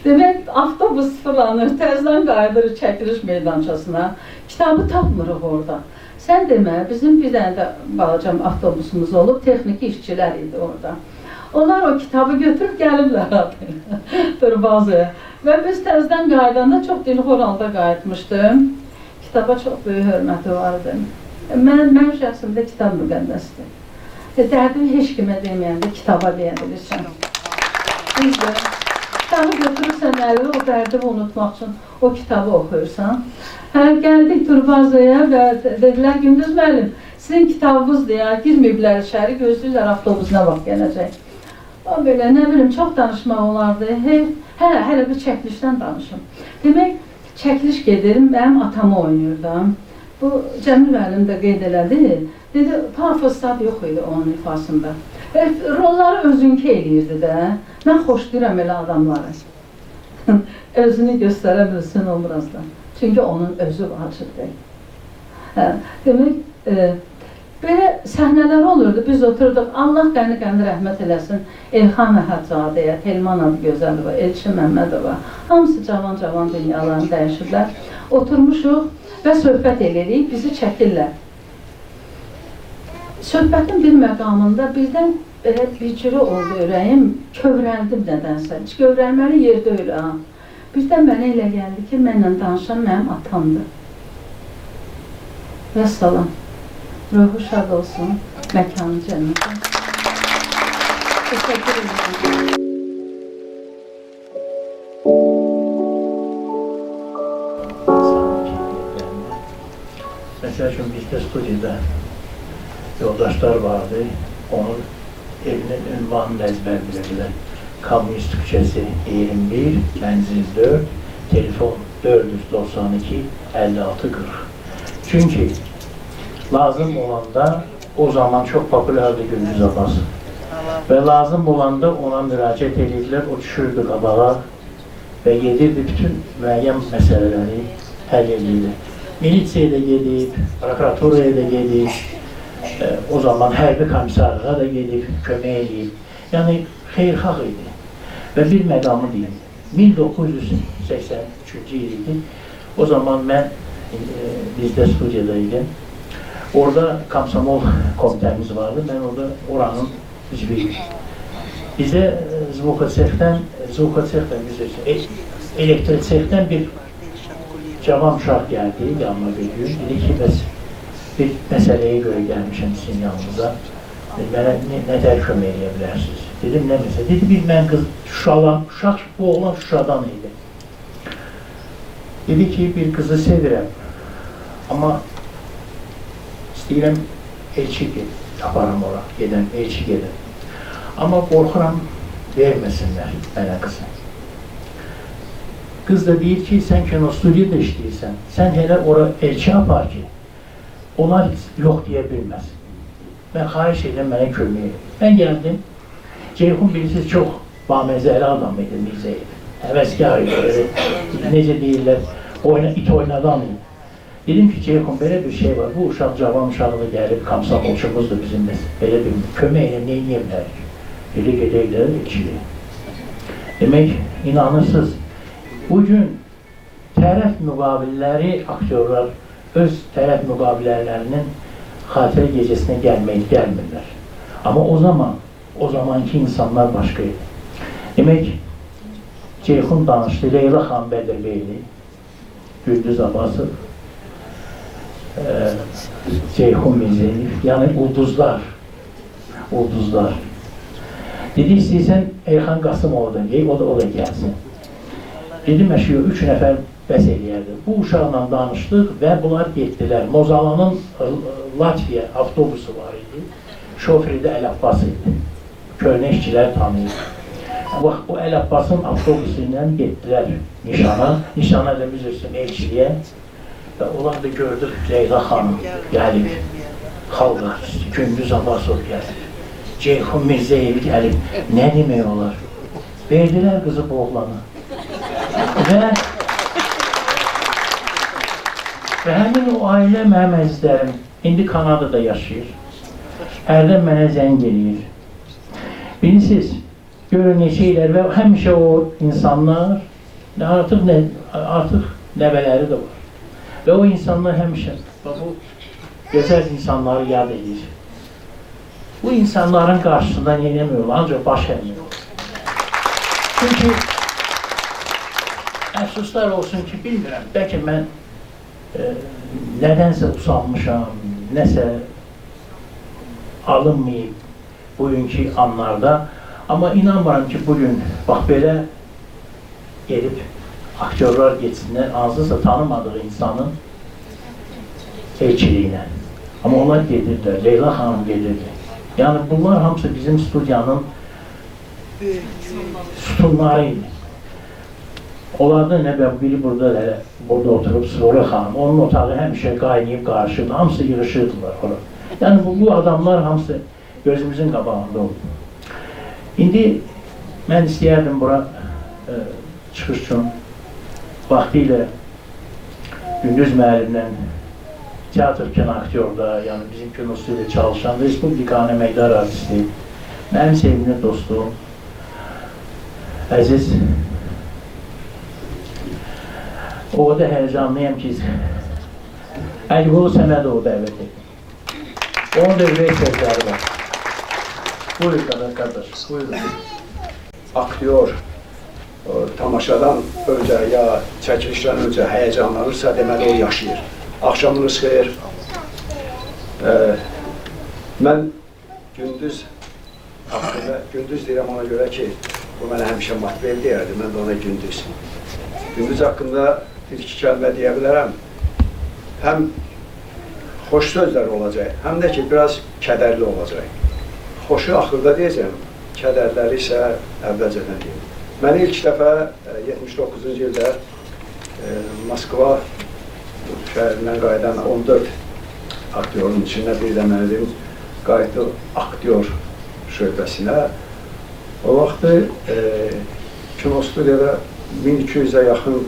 Demək, avtobus fırlanır, təzdən qayıdırıq çəkiliş meydançasına. Kitabı tapmırıq orada. Sən demə, bizim bir dənə də balacam avtobusumuz olub, texniki işçilər idi orada. Onlar o kitabı götürüb gəliblər turbazaya. Və biz təzdən qayıdanda çox dilxor halda qayıtmışdım. Kitaba çox böyük hörməti vardı. Mən şəxsimdə kitab müqəddəsdir. Dərdimi heç kimə deməyəndə kitaba deyə bilirsən. Biz də kitabı götürürsən əlinə, o dərdimi unutmaq üçün o kitabı oxuyursan. Gəldik turbazaya və dedilər, Gündüz müəllim, sizin kitabınızdır ya, girməyiblər içəri, gözləyirlər avtobusuna vaxt gələcək. O belə, nə bilim, çox danışmaq olardı. Hələ bir çəkilişdən danışım. Demək, çəkiliş gedir, mənim atamı oynayırdım. Bu, Cəmil müəllim də qeyd elədi. Dedi, parfostat yox idi onun ifasında. Rolları özünkü eləyirdi də. Mən xoşlayıram elə adamları. Özünü göstərə bilsin obrazda. Çünki onun özü vacibdir. Demək, belə səhnələr olurdu. Biz oturduq, Allah qəni-qəni rəhmət eləsin. Elxan Əhədzadəyə, Telman Adıgözəlova, Elçin Məmmədova, hamısı cavan-cavan dünyalarını dəyişirlər. Oturmuşuq və söhbət edirik, bizi çəkirlər. Söhbətin bir məqamında birdən belə bir cürə oldu ürəyim, kövrəldim nədənsə. Heç kövrəlməli yerdə öyle ha. Birdən mənə elə gəldi ki, mənlə danışan mənim atamdır. Vəssalam. Ruhu şad olsun, məkanı cənnətə. Təşəkkür ederim. Mesela şimdi bizde stüdyoda yoldaşlar vardı, onun evinin ünvanını ezber bilirler. Kamyonist Küçesi 21, Menzil 4, telefon 492 56 40. Çünkü lazım olanda o zaman çok popülerdi Gündüz Abbas. Ve lazım olanda ona müracaat edirdiler, o düşürdü qabağa ve yedirdi bütün müəyyən meseleleri həll edirdi. Milisiyaya da gedib, prokuraturaya da gedib, o zaman hərbi komissarlığa da gedib, kömək edib. Yəni xeyirxah idi. Və bir məqamı deyim, 1983-cü il idi. O zaman mən bizdə studiyadaydım. Orada komsomol komitemiz vardı, mən orada oranın üzvüyüm. Bizə zvukotsexdən, elektrosexdən bir cavan uşaq gəldi, yanıma bir gün. Dedi ki, bəs bir məsələyə görə gəlmişəm sizin yanınıza. Mənə nətər kömək edə bilərsiniz? Dedim, nə məsələ? Dedi, bir mən qız Şuşadan, uşaq bu oğlan Şuşadan idi. Dedi ki, bir kızı sevirəm. Amma istəyirəm elçi aparam ora, gedəm, elçi gedəm. Amma qorxuram, verməsinlər mənə qızı. Qız da deyir ki, sən kinostudiyada işləyirsən, sən hələ ora elçi apar ki, onlar yox deyə bilməz. Mən xahiş edirəm, mənə kömək edin. Mən gəldim, Ceyhun bilirsiniz, çox baməzəli adam idi Mirzəyev. Həvəskar idi, necə deyirlər, it oynadan idi. Dedim ki, Ceyhun, belə bir şey var, bu uşaq cavan uşaqlı gəlib, kamsabolçumuzdur bizim, belə bir kömək edin, neyə bilərik? Elə gedəklər, elçiliyə. Demək, inanırsınız, bugün tərəf müqavilləri, aktyorlar öz tərəf müqavillərinin xatirə gecəsinə gəlmirlər. Amma o zamanki insanlar başqa idi. Demək, Ceyhun danışdı, Leyla xan Bədirbeyli, Gündüz Abbasov, Ceyhun Mirzəyev, yəni ulduzlar. Dedi, istəyirsən Elxan Qasımovdan deyək, o da gəlsin. Dedim, əşiyor, 3 nəfər bəs eləyərdi. Bu uşaqla danışdıq və bunlar getdilər. Mozalanın Latviya avtobusu var idi. Şoförü də Əl Abbas idi. Köhnə işçilər tanıyır. Bu Əl Abbasın avtobusu ilə getdilər nişana. Nişana da bilirsin elçiliyə. Və onlar da gördük Leyla xanım gəlib. Xalq artisti Gündüz Abbasov gəlib. Ceyhun Mirzəyev gəlib. Nə demək olar? Verdilər qızı bu oğlana. Və həmin o ailə mənim əzizlərim indi Kanadada yaşayır. Hərdən mənə zəng eləyir. Bilirsiniz, görün neçə illər və həmişə o insanlar, artıq nəvələri də var. Və o insanlar həmişə bu gözəl insanları yad edir. Bu insanların qarşısında yenemiyorlar, ancaq baş əymiyorlar. Çünki əfsuslar olsun ki, bilmirəm, bəlkə mən nədənsə usanmışam, nəsə alınmayıb bugünkü anlarda. Amma inanmıram ki, bugün bax belə gelib aktyorlar geçsinlər, hansısa tanımadığı insanın elçiliyinə. Amma onlar gedirlər, Leyla xanım gedirdi. Yəni bunlar hamısı bizim studiyanın sütunlarıydı. Onlardan biri burada oturub Sonra xanım, onun otağı həmişə qaynayıb qarışırdı, hamısı yığışırdılar ora. Yəni bu adamlar hamısı gözümüzün qabağında oldu. İndi mən istəyərdim bura çıxış üçün vaxtilə Gündüz müəllimlə teatr kinoaktyorda, yəni bizim kinostudiyada çalışan Respublikanın əməkdar artisti, mənim sevimli dostum, əziz, o da həyəcanlıyam ki, Əliqulu Səmədovu dəvət etdim. Onun da ürək sözləri var. Buyurun qardaş, buyurun. Aktyor tamaşadan öncə ya çəkilişdən öncə həyəcanlanırsa, deməli o yaşayır. Axşamınız xeyir. Mən Gündüz haqqında, Gündüz deyirəm ona görə ki, bu mənə həmişə Matbel deyərdi, mən də ona Gündüz. Gündüz haqqında bir-iki kəlmə deyə bilərəm. Həm xoş sözlər olacaq, həm də ki, biraz kədərli olacaq. Xoşu axırda deyəcəm, kədərləri isə əvvəlcədən deyim. Mən ilk dəfə 79-cu ildə Moskva şəhərindən qayıdan 14 aktyorun içində bir də mənim qayıtdı aktyor şöbəsinə. O vaxtı kinostudiyada 1200-ə yaxın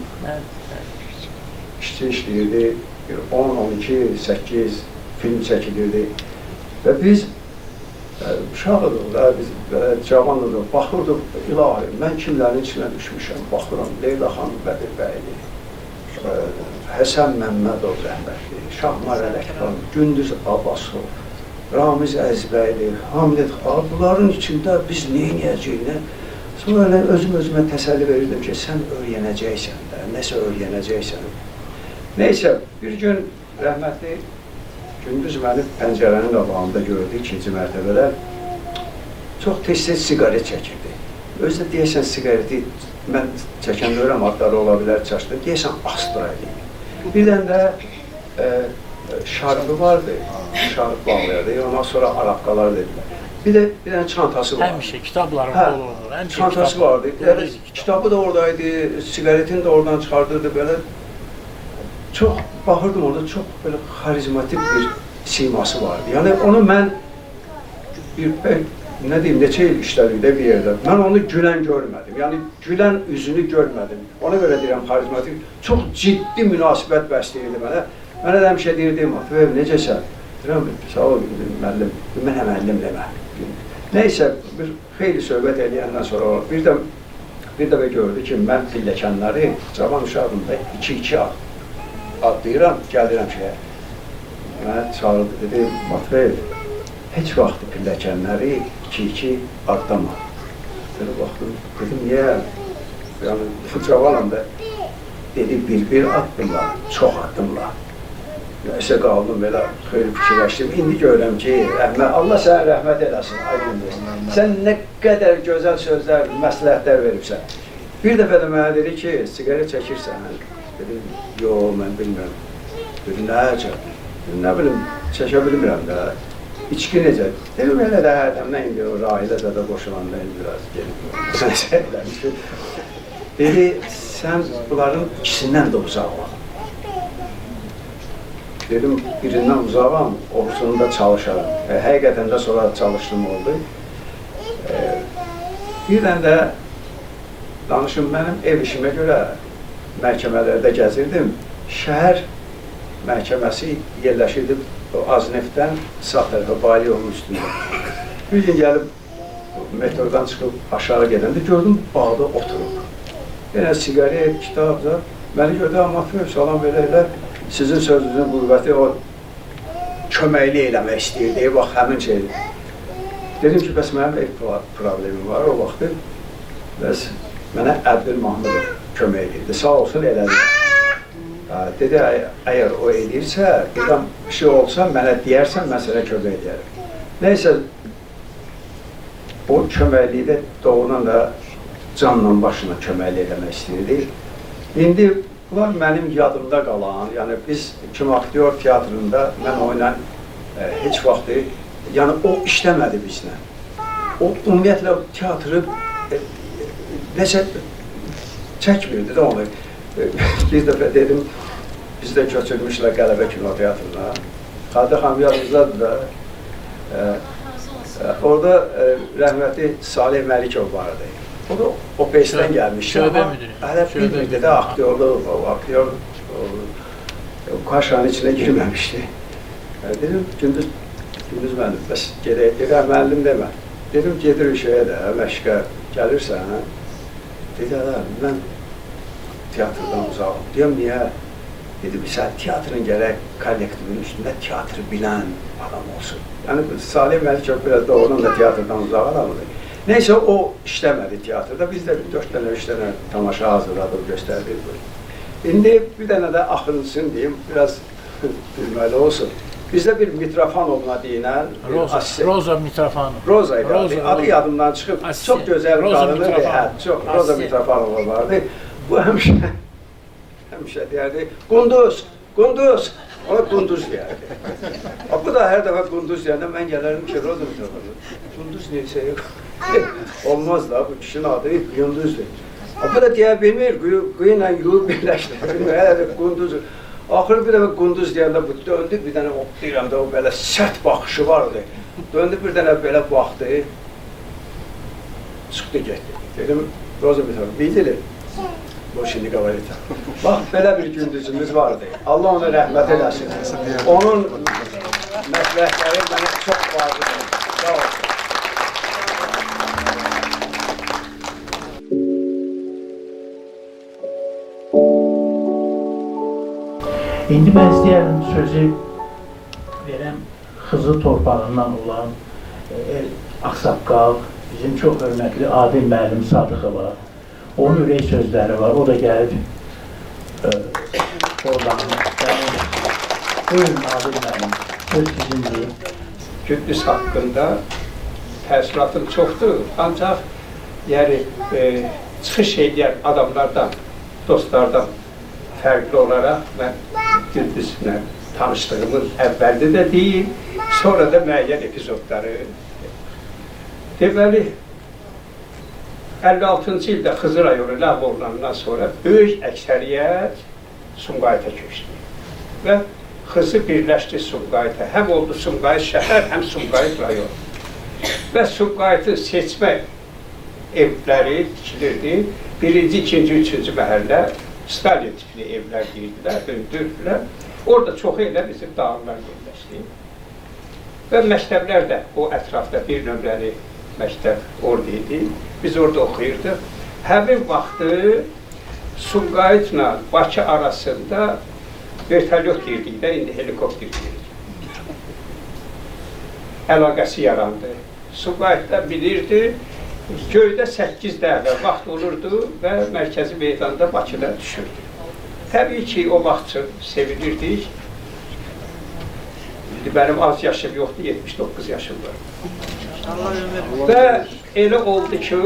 işçi işləyirdi, 10, 12, 8 film çəkilirdi və biz uşaqdıq da, biz cavanlıq, baxırdıq, ilahi, mən kimlərin içinə düşmüşəm, baxıram, Leyla xanım Bədirbəyli, Həsən Məmmədov rəhmətli, Şahmar Ələkbər, Gündüz Abbasov, Ramiz Əzbəyli, Hamid Xal, bunların içində biz neynəyəcəyinə, sonra özümə təsəlli verirdim ki, sən öyrənəcəksən də, nəsə öyrənəcəksən. Neysə, bir gün rəhmətli Gündüz məni pəncərənin qabağında gördü, ikinci mərtəbədə. Çox tez-tez siqaret çəkirdi. Özü də deyəsən siqareti mən çəkən görəm adları ola bilər çaşdı. Deyəsən Avstraliya. Bir dənə də şarfı vardı. Şarf bağlayırdı. Ondan sonra arabqalar dedilər. Bir dənə çantası vardı. Həmişə kitablarım bol olur. Çantası vardı. Yəni, kitabı da oradaydı, sigaretini də oradan çıxardırdı belə. Çox baxırdım orada, çox belə xarizmatik bir siması vardı. Yəni onu mən nə deyim, neçə il işlədik bir yerdə. Mən onu gülən görmədim. Yəni gülən üzünü görmədim. Ona görə deyirəm xarizmatik, çox ciddi münasibət bəsləyirdi mənə. Mənə də həmişə deyirdim, Atıf, necəsən? Deyirəm, sağ ol, müəllim, mənə müəllim demə. Nəysə, bir xeyli söhbət eləyəndən sonra bir dəfə gördü ki, mən pilləkənləri cavan uşağımda 2-2 adlayıram, gəlirəm şeyə. Mənə çağırdı, dedi, Atıf, heç vaxt pilləkənləri 2-2 addama. Belə baxdım, dedim, niyə? Yəni, cavanım da, dedi, bir addımla, çox addımla. Nəsə qaldım belə, xeyli fikirləşdim. İndi görürəm ki, Allah sənə rəhmət eləsin, Aydındır. Sən nə qədər gözəl sözlər, məsləhətlər veribsən. Bir dəfə də mənə dedi ki, siqaret çəkirsən. Dedim, yox, mən bilmirəm. Dedim, nə əcəb? Dedim, nə bilim, çəkə bilmirəm də. İçki necə? Dedim, elə də hərdən indi o rahilə də qoşulanda indi biraz gelib. Dedi, sən bunların ikisindən də uzaq ol. Dedim, birindən uzağam, oğuzunda çalışarım. Həqiqətən də sonra çalışdım oldu. Bir dənə də danışım, mənim ev işimə görə məhkəmələrdə gəzirdim. Şəhər məhkəməsi yerləşirdi Azneftdən sağ tərəfə, Bali yolunun üstündə. Bir gün gəlib metrodan çıxıb aşağı gedəndə gördüm, bağda oturub. Yenə sigaret, kitab da. Məni gördü, Amatör, salam belə sizin sözünüzün qüvvəti o köməkli eləmək istəyirdi, bax, həmin şeydir. Dedim ki, bəs mənim ev problemim var o vaxtı. Bəs mənə Əbdül Mahmudov kömək edirdi, sağ olsun elədi. Dedi, əgər o edirsə, bir şey olsa, mənə deyərsən, mən sənə kömək edərəm. Nəysə, o köməkliyi də doğudan da canla başına köməkli eləmək istəyirdi. İndi bunlar mənim yadımda qalan, yəni biz Kim Aktyor teatrında mən oynan heç vaxtı, yəni o işləmədi bizlə. O ümumiyyətlə teatrı nəsə çəkmirdi də onu. Bir dəfə dedim, biz də köçürmüşlər Qələbə Kino Teatrına. Xadir xanım yadımızdadır da. Orada rəhmətli Salih Məlikov vardı. O da OPS-dən gəlmişdi. Hələ bilmirdi də aktyor kaşanın içine girməmişdi. Dedim, gündüz mənim, bəs gedək, dedi, müəllim demə. Dedim, gedir şeyə də, məşqə gəlirsən. Dedi, mən teatrdan uzağım. Deyəm, niyə? Dedi, sən teatrın gərək kollektivin üstündə teatrı bilən adam olsun. Yəni, Salih Məlikov biraz da onun da teatrdan uzaq adamıdır. Neyse o işləmədi teatrda. Biz də 4 dənə, 3 dənə tamaşa hazırladıq, göstərdik. İndi bir dənə də axırıncısını deyim, biraz bilməli olsun. Bizdə bir Mitrofanovna deyilən... Roza Mitrofanov. Roza idi, adı yadımdan çıxıb, çox gözəl qadınıdır. Roza Mitrofanova vardı. Bu həmişə deyərdi, Qunduz, Qunduz. Ona Qunduz deyərdi. Bu da hər dəfə Qunduz deyəndə mən gələrdim ki, Roza Mitrofanova. Qunduz neysə yox. Olmaz da, bu kişinin adı Gündüzdür. Bu da deyə bilmir, quyu ilə yolu birləşdirir, hələ də Qunduzdur. Axırı bir dəfə Qunduz deyəndə bu döndü, bir dənə deyirəm də o belə sərt baxışı vardı. Döndü bir dənə belə baxdı, çıxdı getdi. Dedim, Roza Mitrofanova, bildili? Boşini qavarita. Bax, belə bir gündüzümüz vardı. Allah ona rəhmət eləsin. Onun məsləhətləri mənə çox vardır. Sağ olsun. İndi mən istəyərəm sözü verəm Xızı torpağından olan Ağsaqqal, bizim çox hörmətli Adil müəllim Sadıqova. Onun ürək sözləri var, o da gəlib oradan. Buyurun Adil müəllim, söz sizindir. Gündüz haqqında təəssüratım çoxdur, ancaq yəni çıxış edən adamlardan, dostlardan fərqli olaraq mən Gündüzlə tanışdığımın əvvəldə də deyim, sonra da müəyyən epizodları. Deməli, 56-cı ildə Xızı rayonu ləğv olunandan sonra böyük əksəriyyət Sumqayıta köçdü və Xızı birləşdi Sumqayıta. Həm oldu Sumqayıt şəhər, həm Sumqayıt rayon. Və Sumqayıtın seçmə evləri tikilirdi. Birinci, ikinci, üçüncü məhəllə Stalin tipli evlər deyirdilər, döndürdülər. Orada çoxu elə bizim dağlılar yerləşdi. Və məktəblər də o ətrafda bir nömrəli məktəb orada idi. Biz orada oxuyurduq. Həmin vaxtı Sumqayıtla Bakı arasında vertolyot girdik də, indi helikopter girir. Əlaqəsi yarandı. Sumqayıtda bilirdi, göydə 8 dəfə vaxt olurdu və mərkəzi meydanda Bakıda düşürdü. Təbii ki, o vaxt üçün sevinirdik. Mənim az yaşım yoxdur, 79 yaşım var. Və elə oldu ki,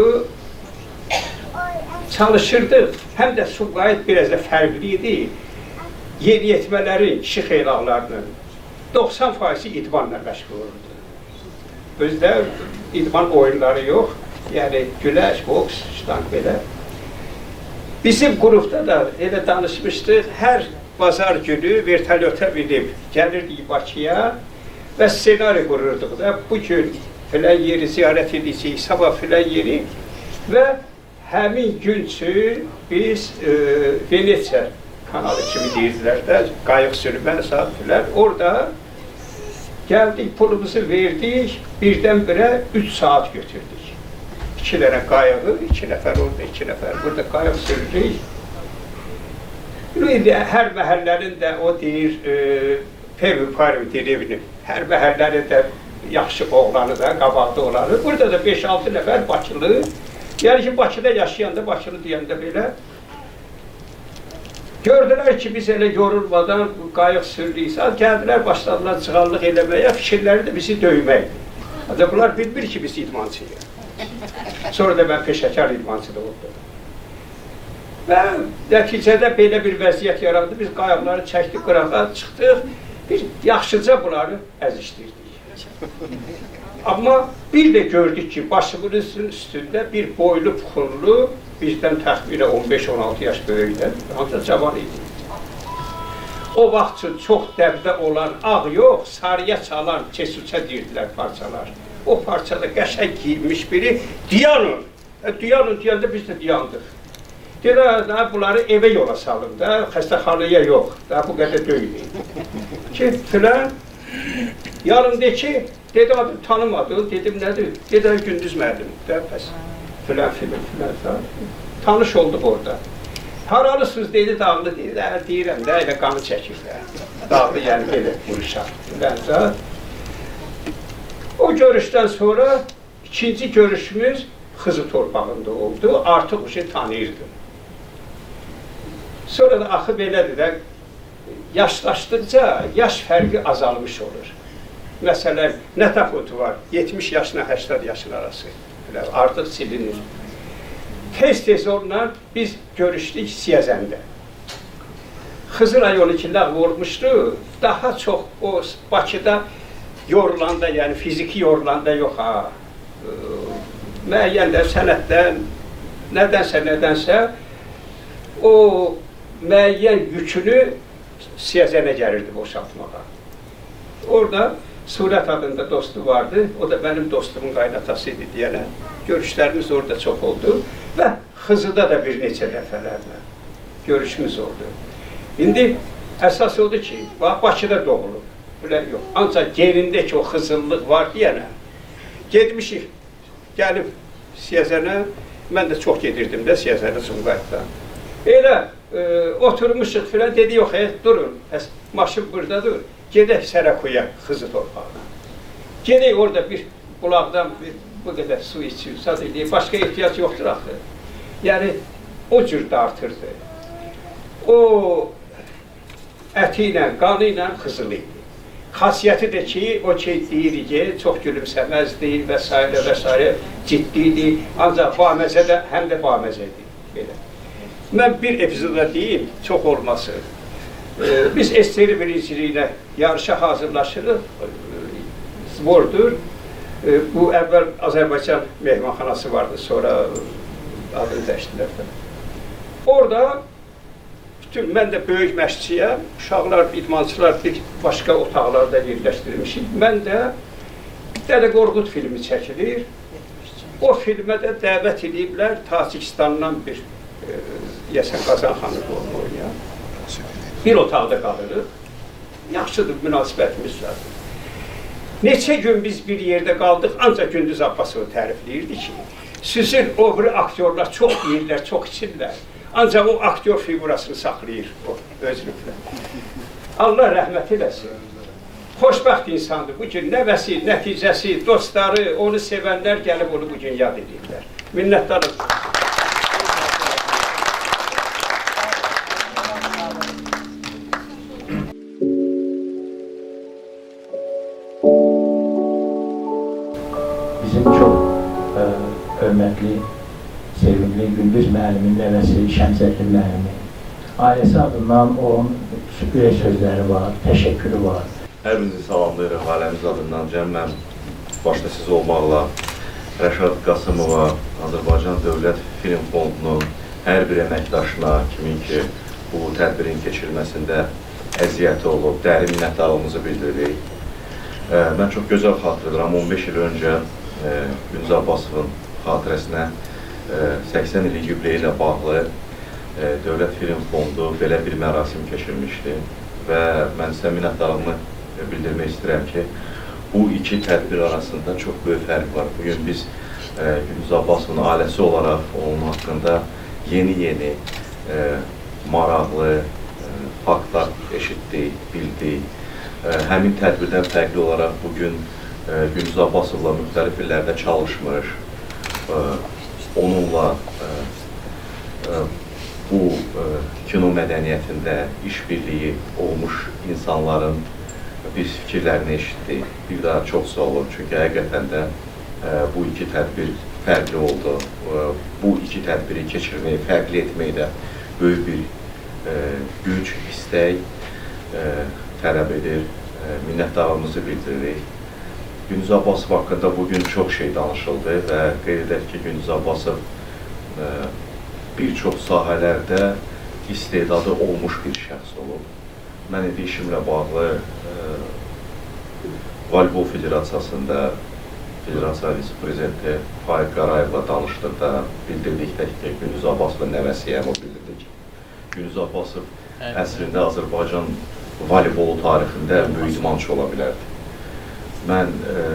çalışırdıq, həm də Sumqayıt biraz da fərqli idi. Yeniyetmələrin, kişi xeylaqlarının 90% idmanla məşğul olurdu. Özdə idman oyunları yox, yəni güləş, boks, ştanq belə. Bizim qrupda da elə danışmışdıq, hər bazar günü vertolyota binib gəlirdik Bakıya və ssenari qururduq da, bugün filan yeri ziyarət edəcəyik, sabah filan yeri və həmin gün üçün biz Venetsiya kanalı kimi deyirdilər də, qayıq sürmə saat filan, orada gəldik, pulumuzu verdik, birdən-birə 3 saat götürdük. 2 dənə qayığı, 2 nəfər orada, 2 nəfər burada qayıq sürürük. Hər məhəllənin də o deyir, Pevüparı deyir, hər məhəllənin də yaxşı oğlanı da, qabaqda olanı. Burada da 5-6 nəfər Bakılı, yəni ki, Bakıda yaşayanda, Bakılı deyəndə belə, gördülər ki, biz elə yorulmadan qayıq sürürük, gəldilər, başladılar çıxanlıq eləməyə, fikirləri də bizi döyməkdir. Ancaq bunlar bilmir ki, biz idmancıyıq. Sonra da mən peşəkar idmancı da oldum. Və nəticədə belə bir vəziyyət yarandı, biz qayıqları çəkdik, qırağa çıxdıq, bir yaxşıca bunları əzişdirdik. Amma bir də gördük ki, başımızın üstündə bir boylu puxurlu, bizdən təxminə 15-16 yaş böyükdən, ancaq cavan idi. O vaxt üçün çox dəbdə olan ağ yox, sarıya çalan kesuçə deyirdilər parçalar. O parçada qəşəng giyinmiş biri, Diyanın. Diyanın deyəndə biz də diyandıq. Deyirlər, bunları evə yola salın da, xəstəxanaya yox, daha bu qədər döyülür. Ki, filan, yanımdakı, dedi, adı tanımadı, dedim, nədir? Dedi, Gündüz müəllim, bəs, filan, tanış olduq orada. Haralısınız, dedi, dağlı, deyirəm də, elə qanı çəkirlər. Dağlı, yəni, belə vuruşaq, filan. O görüşdən sonra ikinci görüşümüz Xızı torpağında oldu, artıq o şey tanıyırdım. Sonra da axı belədir də, yaşlaşdıqca yaş fərqi azalmış olur. Məsələn, nə tafotu var? 70 yaşına 80 yaşın arası. Artıq silinir. Tez-tez onunla biz görüşdük Siyəzəndə. Xızı rayonu ki, ləğv olmuşdu, daha çox o Bakıda yorulanda, yəni fiziki yorulanda yox ha. Müəyyən də sənətdən, nədənsə o müəyyən yükünü Siyəzənə gəlirdi boşaltmağa. Orada Surət adında dostu vardı, o da mənim dostumun qaynatası idi deyənə. Görüşlərimiz orada çox oldu və Xızıda da bir neçə dəfələrlə görüşümüz oldu. İndi əsas odur ki, Bakıda doğulub, bilən yox. Ancaq gerindəki o xızıllıq var deyənə, gedmişik, gəlib Siyəzənə, mən də çox gedirdim də Siyəzənə Sumqayıtdan. Elə oturmuşuq filan, dedi, yox, durun, maşın buradadır, gedək Sərəkuya, Xızı torpağına. Gedək orada bir bulaqdan bu qədər su içiyor, sadəcə, başqa ehtiyac yoxdur axı. Yəni, o cür dartırdı. O əti ilə, qanı ilə Xızılı idi. Xasiyyəti də ki, o ki, deyir ki, çox gülümsəməzdi və s. ciddi idi, ancaq baməzə də həm də baməzə idi. Belə. Mən bir epizoda deyim, çox olması. Biz SSR birinciliyinə yarışa hazırlaşırıq. Spordur. Bu əvvəl Azərbaycan mehmanxanası vardı, sonra adını dəyişdilər. Orada bütün, mən də böyük məşqçiyəm, uşaqlar, idmançılar bir başqa otaqlarda yerləşdirilmişik. Mən də Dədə Qorqud filmi çəkilir. O filmə də dəvət ediblər Tacikistandan bir Yəsən Qazan xanı rolunu oynayan. Bir otaqda qalırıq. Yaxşıdır, münasibətimiz var. Neçə gün biz bir yerdə qaldıq, ancaq Gündüz Abbasov tərifləyirdi ki, sizin o biri aktyorlar çox yeyirlər, çox içirlər. Ancaq o aktyor figurasını saxlayır o özlüklə. Allah rəhmət eləsin. Xoşbəxt insandır. Bu gün nəvəsi, nəticəsi, dostları, onu sevənlər gəlib onu bugün yad edirlər. Minnətdarım. Bizim çox hörmətli, sevimli Gündüz müəllimin nəvəsi Şəmsəddin müəllimi. Ailəsi adından onun ürək sözləri var, təşəkkürü var. Hər birinizi salamlayırıq, ailəmiz adından cəmən başda siz olmaqla Rəşad Qasımova, Azərbaycan Dövlət Film Fondunun hər bir əməkdaşına, kimin ki bu tədbirin keçirilməsində əziyyəti olub, dərin minnətdarlığımızı bildiririk. Mən çox gözəl xatırlayıram, 15 il öncə Gündüz Abbasovun xatirəsinə 80 illik yubileyi ilə bağlı Dövlət Film Fondu belə bir mərasim keçirmişdi və mən sizə minnətdarlığımı bildirmək istəyirəm ki, bu iki tədbir arasında çox böyük fərq var. Bugün biz Gündüz Abbasovun ailəsi olaraq onun haqqında yeni maraqlı faktlar eşitdik, bildik. Həmin tədbirdən fərqli olaraq bugün Gündüz Abbasovla müxtəlif illərdə çalışmış, onunla bu kino mədəniyyətində işbirliyi olmuş insanların biz fikirlərini eşitdik. Bir daha çox sağ olun, çünki həqiqətən də bu iki tədbir fərqli oldu. Bu iki tədbiri keçirməyi, fərqli etməyi də böyük bir güc, istək tələb edir. Minnətdarlığımızı bildiririk. Gündüz Abbasov haqqında bugün çox şey danışıldı və qeyd edək ki, Gündüz Abbasov bir çox sahələrdə istedadı olmuş bir şəxs olub. Mən indi işimlə bağlı Voleybol Federasiyasında Federasiya Vice-Prezidenti Faiq Qarayevlə danışdıqda bildirdikdə ki, Gündüz Abbasovun nəvəsiyəm, o bildirdik. Gündüz Abbasov əslində Azərbaycan voleybolu tarixində böyük idmançı ola bilərdi. Mən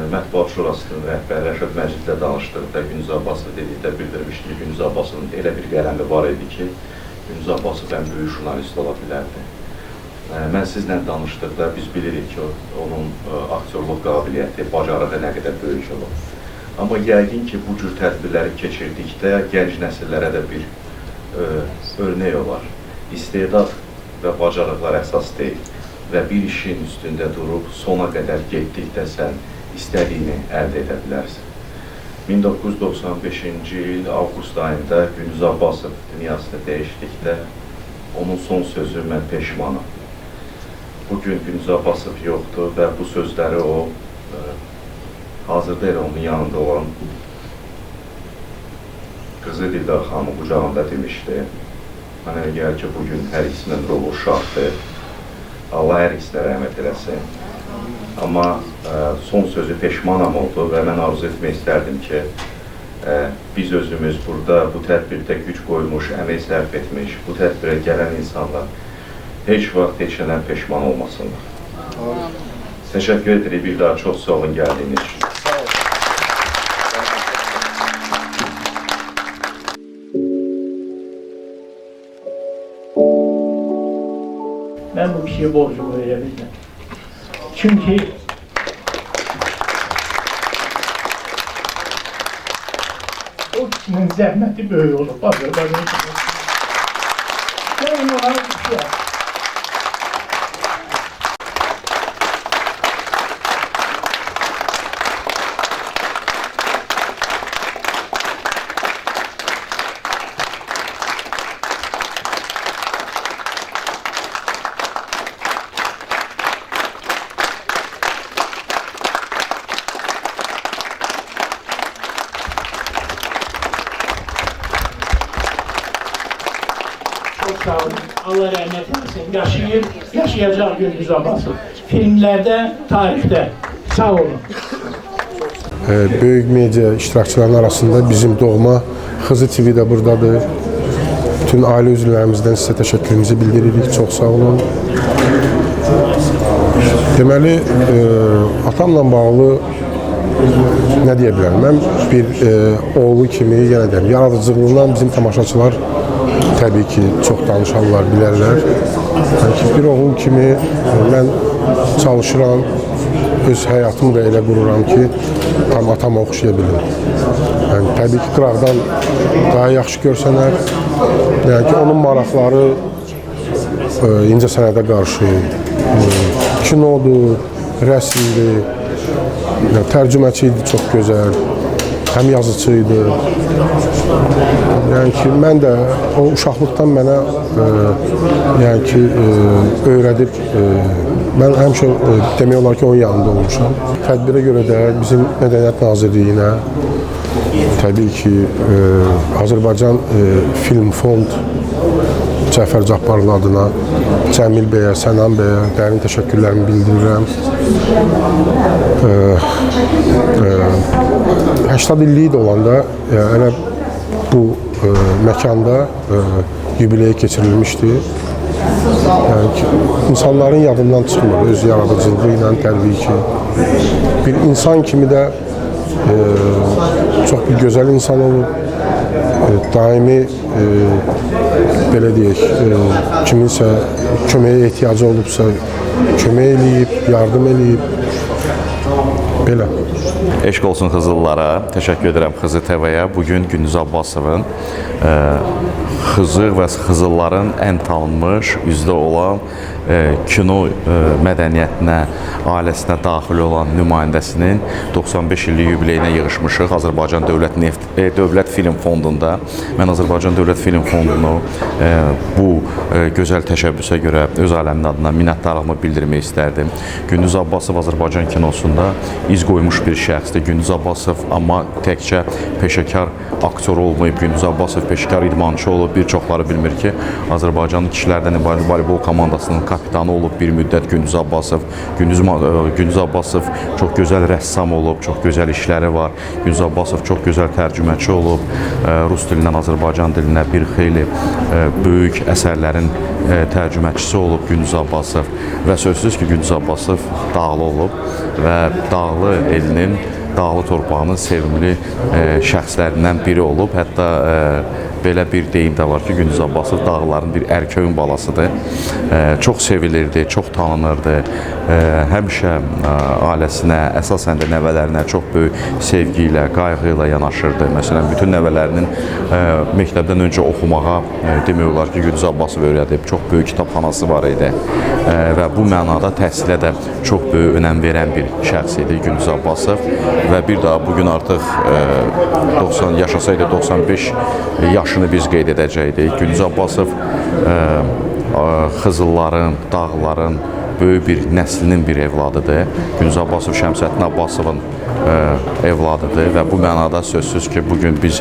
Mətbuat Şurasının rəhbəri Rəşad Məcidlə danışdıqda Gündüz Abbasov dedikdə bildirmişdi ki, Gündüz Abbasovun elə bir qələmi var idi ki, Gündüz Abbasov ən böyük jurnalist ola bilərdi. Mən sizlə danışdıqda biz bilirik ki, onun aktyorluq qabiliyyəti, bacarığı nə qədər böyük olur. Amma yəqin ki, bu cür tədbirləri keçirdikdə gənc nəsillərə də bir örnək olar. İstedad və bacarıqlar əsas deyil və bir işin üstündə durub sona qədər getdikdə sən istədiyini əldə edə bilərsən. 1995-ci il avqust ayında Gündüz Abbasov dünyasını dəyişdikdə onun son sözü mən peşmanam. Bugün Gündüz Abbasov yoxdur və bu sözləri o hazırda elə onun yanında olan qızı Dildar xanımın qucağında demişdi. Mənə gəlir ki, bugün hər ikisinin rolu uşaqdır. Allah hər ikisinə rəhmət eləsin. Amma son sözü peşmanam oldu və mən arzu etmək istərdim ki, biz özümüz burada bu tədbirdə güc qoymuş, əmək sərf etmiş, bu tədbirə gələn insanlar heç vaxt heç nədən peşman olmasınlar. Təşəkkür edirik, bir daha çox sağ olun gəldiyiniz üçün. Mən bu kişiyə borcumu verə bilməm. Çünki o kişinin zəhməti böyük olub, Azərbaycan kimi. Mən ona düşüyorum. Sağ olun. Allah rəhmət etsin. Yaşayacaq Gündüz Abbasov. Filmlərdə, tarixdə. Sağ olun. Böyük media iştirakçılarının arasında bizim doğma Xızı TV də buradadır. Bütün ailə üzvlərimizdən sizə təşəkkürümüzü bildiririk. Çox sağ olun. Deməli, atamla bağlı nə deyə bilərəm? Mən bir oğlu kimi, yenə deyəm, yaradıcılığından bizim tamaşaçılar təbii ki, çox danışanlar, bilərlər. Yəni bir oğul kimi mən çalışıram, öz həyatımı da elə qururam ki, tam atama oxşaya bilim. Yəni, təbii ki, qıraqdan daha yaxşı görsənər, yəni ki, onun maraqları incə sənətə qarşı, kinodur, rəsmdir, tərcüməçi idi, çox gözəl, həm yazıcı idi. Yəni ki, mən də o uşaqlıqdan mənə yəni ki, öyrədib, mən həmişə demək olar ki, onun yanında olmuşam. Tədbirə görə də bizim Mədəniyyət Nazirliyinə, təbii ki, Azərbaycan Film Fond Cəfər Cabbarın adına Cəmil bəyə, Sənan bəyə dərin təşəkkürlərimi bildirirəm. 80 illiyi də olanda elə bu məkanda yubileyi keçirilmişdi. Yəni ki, insanların yadından çıxmır, öz yaradıcılığı ilə təbii ki. Bir insan kimi də çox bir gözəl insan olub, daimi belə deyək, kiminsə köməyə ehtiyacı olubsa, kömək eləyib, yardım eləyib, belə. Eşq olsun Xızıllara, təşəkkür edirəm Xızı TV-yə. Bugün Gündüz Abbasovun Xızı və Xızılların ən tanınmış, üzdə olan kino mədəniyyətinə, ailəsinə daxil olan nümayəndəsinin 95 illik yubileyinə yığışmışıq Azərbaycan Dövlət Film Fondunda. Mən Azərbaycan Dövlət Film Fondunu bu gözəl təşəbbüsə görə öz aləmin adına minnətdarlığımı bildirmək istərdim. Gündüz Abbasov Azərbaycan kinosunda iz qoymuş bir şəxsdir. Gündüz Abbasov amma təkcə peşəkar aktyor olmayıb, Gündüz Abbasov peşəkar idmançı olub. Bir çoxları bilmir ki, Azərbaycanın kişilərdən ibarət voleybol komandasının kapitanı olub bir müddət Gündüz Abbasov. Gündüz Abbasov çox gözəl rəssam olub, çox gözəl işləri var. Gündüz Abbasov çox gözəl tərcüməçi olub. Rus dilindən Azərbaycan dilinə bir xeyli böyük əsərlərin tərcüməçisi olub Gündüz Abbasov. Və sözsüz ki, Gündüz Abbasov dağlı olub və dağlı elinin, dağlı torpağının sevimli şəxslərindən biri olub. Hətta belə bir deyim də var ki, Gündüz Abbasov dağların bir ərköyün balasıdır. Çox sevilirdi, çox tanınırdı. Həmişə ailəsinə, əsasən də nəvələrinə çox böyük sevgi ilə, qayğı ilə yanaşırdı. Məsələn, bütün nəvələrinin məktəbdən öncə oxumağa demək olar ki, Gündüz Abbasov öyrədib. Çox böyük kitabxanası var idi və bu mənada təhsilə də çox böyük önəm verən bir şəxs idi Gündüz Abbasov və bir daha bugün artıq 90 yaşasaydı 95 yaşını biz qeyd edəcəkdik. Gündüz Abbasov Xızılların, dağların böyük bir nəslinin bir evladıdır. Gündüz Abbasov Şəmsəddin Abbasovun evladıdır və bu mənada sözsüz ki, bugün biz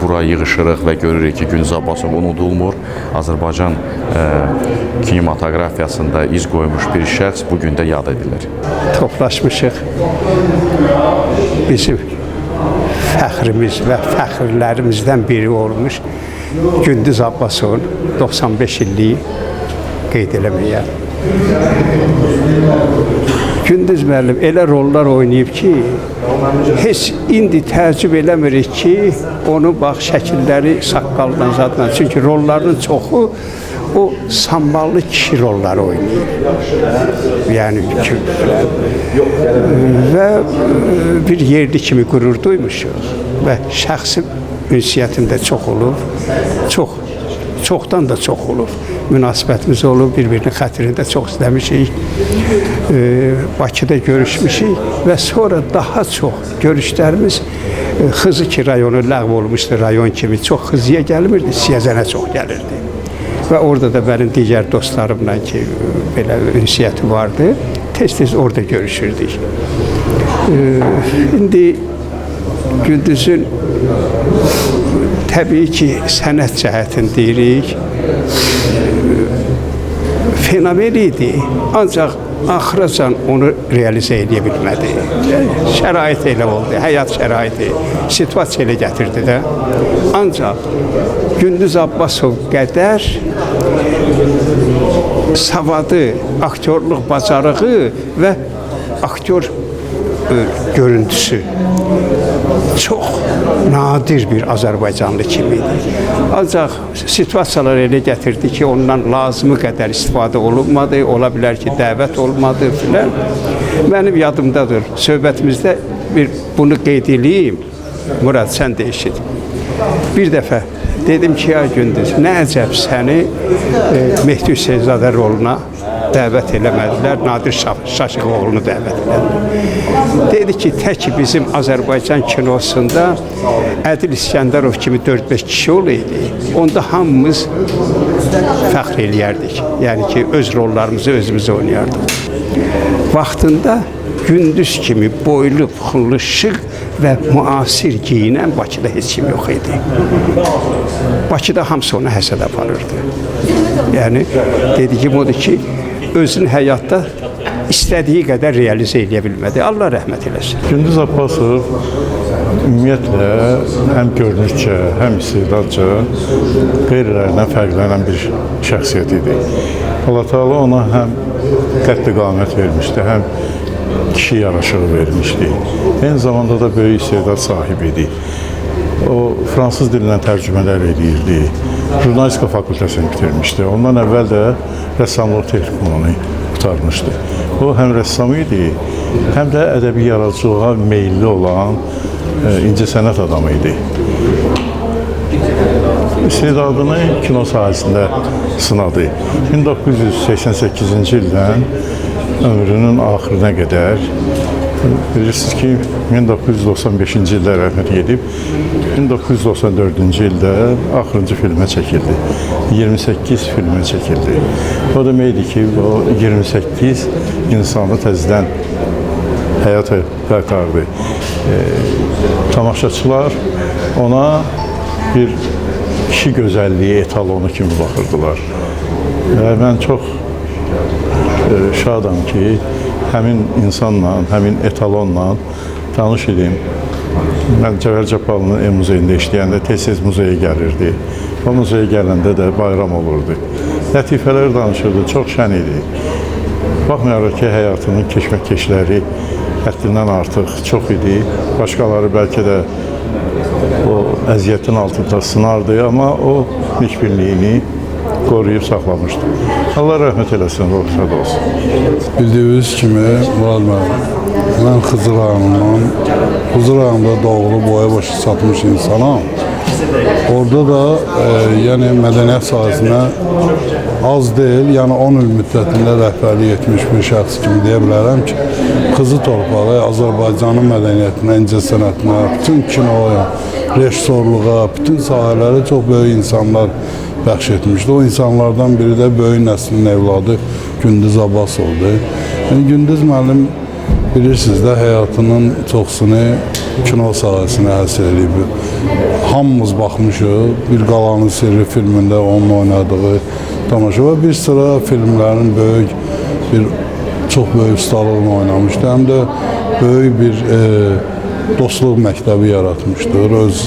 bura yığışırıq və görürük ki, Gündüz Abbasov unudulmur. Azərbaycan kinematografiyasında iz qoymuş bir şəxs bugün də yad edilir. Toplaşmışıq. Bizim fəxrimiz və fəxrlərimizdən biri olmuş Gündüz Abbasovun 95 illiyi qeyd eləməyə. Gündüz müəllim elə rollar oynayıb ki, heç indi təəccüb eləmirik ki, onu bax şəkilləri saqqaldan zadla. Çünki rollarının çoxu o samballı kişi rolları oynayıb. Yəni və bir yerli kimi qürur duymuşuq və şəxsi ünsiyyətində çox olub, çoxdan da çox olub. Münasibətimiz olub, bir-birinin xətirində çox istəmişik. Bakıda görüşmüşük və sonra daha çox görüşlərimiz Xızı ki, rayonu ləğv olmuşdu, rayon kimi çox Xızıya gəlmirdi, Siyəzənə çox gəlirdi. Və orada da mənim digər dostlarımla ki, belə ünsiyyəti vardı, tez-tez orada görüşürdük. İndi Gündüzün təbii ki, sənət cəhətini deyirik, fenomen idi, ancaq axıracan onu realizə edə bilmədi. Şərait elə oldu, həyat şəraiti, situasiya elə gətirdi də. Ancaq Gündüz Abbasov qədər savadı, aktyorluq bacarığı və aktyor görüntüsü çox nadir bir Azərbaycanlı kimi idi. Ancaq situasiyalar elə gətirdi ki, ondan lazımı qədər istifadə olunmadı, ola bilər ki, dəvət olmadı filan. Mənim yadımdadır, söhbətimizdə bunu qeyd edeyim, Murad, sən də eşit. Bir dəfə dedim ki, ya Gündüz, nə əcəb səni Mehdi Hüseynzadə roluna dəvət eləmədilər, Nadir Şaşıqoğlu'nu dəvət elədilər. Dedi ki, tək bizim Azərbaycan kinosunda Ədil İskəndərov kimi 4-5 kişi olaydı, onda hamımız fəxr eləyərdik. Yəni ki, öz rollarımızı özümüz oynayardıq. Vaxtında Gündüz kimi boylu, pullu, şıq və müasir giyinən Bakıda heç kim yox idi. Bakıda hamısı ona həsəd aparırdı. Yəni, dediyim odur ki, özünü həyatda istədiyi qədər realizə edə bilmədi. Allah rəhmət eləsin. Gündüz Abbasov ümumiyyətlə həm görünüşcə, həm istedadca qeyrilərindən fərqlənən bir şəxsiyyət idi. Allah Teala ona həm qəddi-qamət vermişdi, həm kişi yaraşığı vermişdi. Eyni zamanda da böyük istedad sahibi idi. O, fransız dilindən tərcümələr edirdi. Jurnalistika fakültəsini bitirmişdi. Ondan əvvəl də rəssamlıq texnikumunu qurtarmışdı. O, həm rəssam idi, həm də ədəbi yaradıcılığa meyilli olan incəsənət adamı idi. İstedadını kino sahəsində sınadı. 1988-ci ildən ömrünün axırına qədər, bilirsiniz ki, 1995-ci ildə rəhmət edib, 1994-cü ildə axırıncı filmə çəkildi. 28 filmə çəkildi. O deməkdir ki, o 28 insanı təzədən həyata qaytardı. Tamaşaçılar ona bir kişi gözəlliyi etalonu kimi baxırdılar. Və mən çox şadam ki, həmin insanla, həmin etalonla tanış idim. Mən Cəvər Cabbarlının muzeyində işləyəndə tez-tez muzeyə gəlirdi. O muzeyə gələndə də bayram olurdu. Lətifələr danışırdı, çox şən idi. Baxmayaraq ki, həyatının keşməkeşləri həddindən artıq çox idi. Başqaları bəlkə də o əziyyətin altında sınardı, amma o nikbinliyini qoruyub saxlamışdı. Allah rəhmət eləsin, ruhsat olsun. Bildiyiniz kimi, Murad müəllim, mən Xızı rayonundan, Xızı rayonunda doğulu boya başa çatmış insanam. Orada da yəni mədəniyyət sahəsinə az deyil, yəni 10 il müddətində rəhbərlik etmiş bir şəxs kimi deyə bilərəm ki, Xızı torpağı Azərbaycanın mədəniyyətinə, incəsənətinə, bütün kinoya, rejissorluğa, bütün sahələrə çox böyük insanlar bəxş etmişdi. O insanlardan biri də böyük nəslin evladı Gündüz Abbasovdur. Yəni, Gündüz müəllim bilirsiniz də həyatının çoxsunu kino sahəsinə həsr edib. Hamımız baxmışıq, Bir Qalanın Sirri filmində onun oynadığı tamaşa və bir sıra filmlərin çox böyük ustalığını oynamışdı. Həm də böyük bir dostluq məktəbi yaratmışdır öz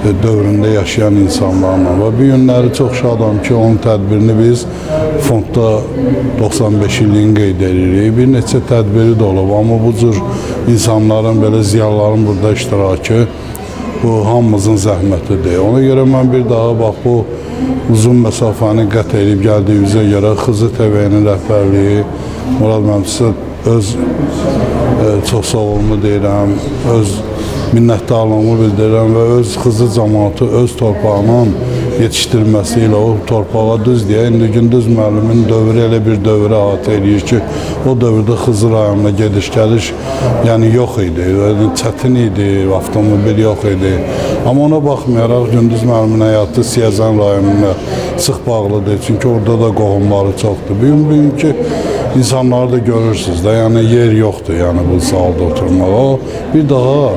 dövründə yaşayan insanlarla və bu günləri çox şadam ki, onun tədbirini biz fondda 95 illiyin qeyd edirik. Bir neçə tədbiri də olub, amma bu cür insanların, belə ziyalıların burada iştirakı bu hamımızın zəhmətidir. Ona görə mən bir daha bax bu uzun məsafəni qət edib gəldiyimizə görə Xızı TV-nin rəhbərliyi Murad müəllim sizə öz çox sağ olunu deyirəm, öz minnətdarlığımı bildirirəm və öz Xızı cəmaatı öz torpağının yetişdirilməsi ilə o torpağa düz deyə, indi Gündüz müəllimin dövrü elə bir dövrə əhatə edir ki, o dövrdə Xızı rayonuna gediş-gəliş yəni yox idi, çətin idi, avtomobil yox idi. Amma ona baxmayaraq Gündüz müəllimin həyatı Siyəzən rayonuna sıx bağlıdır, çünki orada da qohumları çoxdur. Bugünkü insanları da görürsünüz də, yəni yer yoxdur, yəni bu salda oturmağa. Bir daha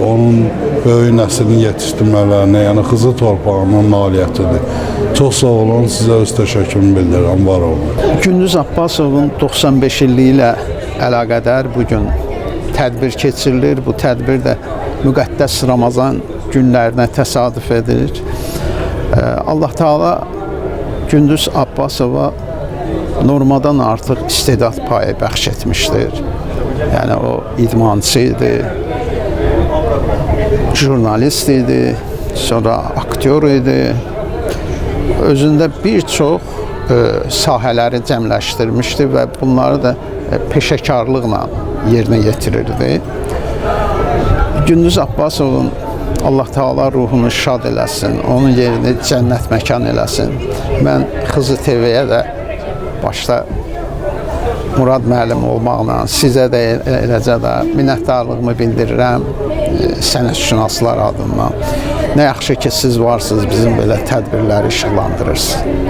onun böyük nəslin yetişdirmələrinə, yəni Xızı torpağının nailiyyətidir. Çox sağ olun, sizə öz təşəkkürümü bildirirəm, var olun. Gündüz Abbasovun 95 illiyi ilə əlaqədar bugün tədbir keçirilir. Bu tədbir də müqəddəs Ramazan günlərinə təsadüf edir. Allah Teala Gündüz Abbasova normadan artıq istedad payı bəxş etmişdir. Yəni o idmançı idi, jurnalist idi, sonra aktyor idi. Özündə bir çox sahələri cəmləşdirmişdi və bunları da peşəkarlıqla yerinə yetirirdi. Gündüz Abbasovun Allah Teala ruhunu şad eləsin, onun yerini cənnət məkan eləsin. Mən Xızı TV-yə də başda Murad müəllim olmaqla sizə də eləcə də minnətdarlığımı bildirirəm sənətşünaslar adından. Nə yaxşı ki, siz varsınız, bizim belə tədbirləri işıqlandırırsınız.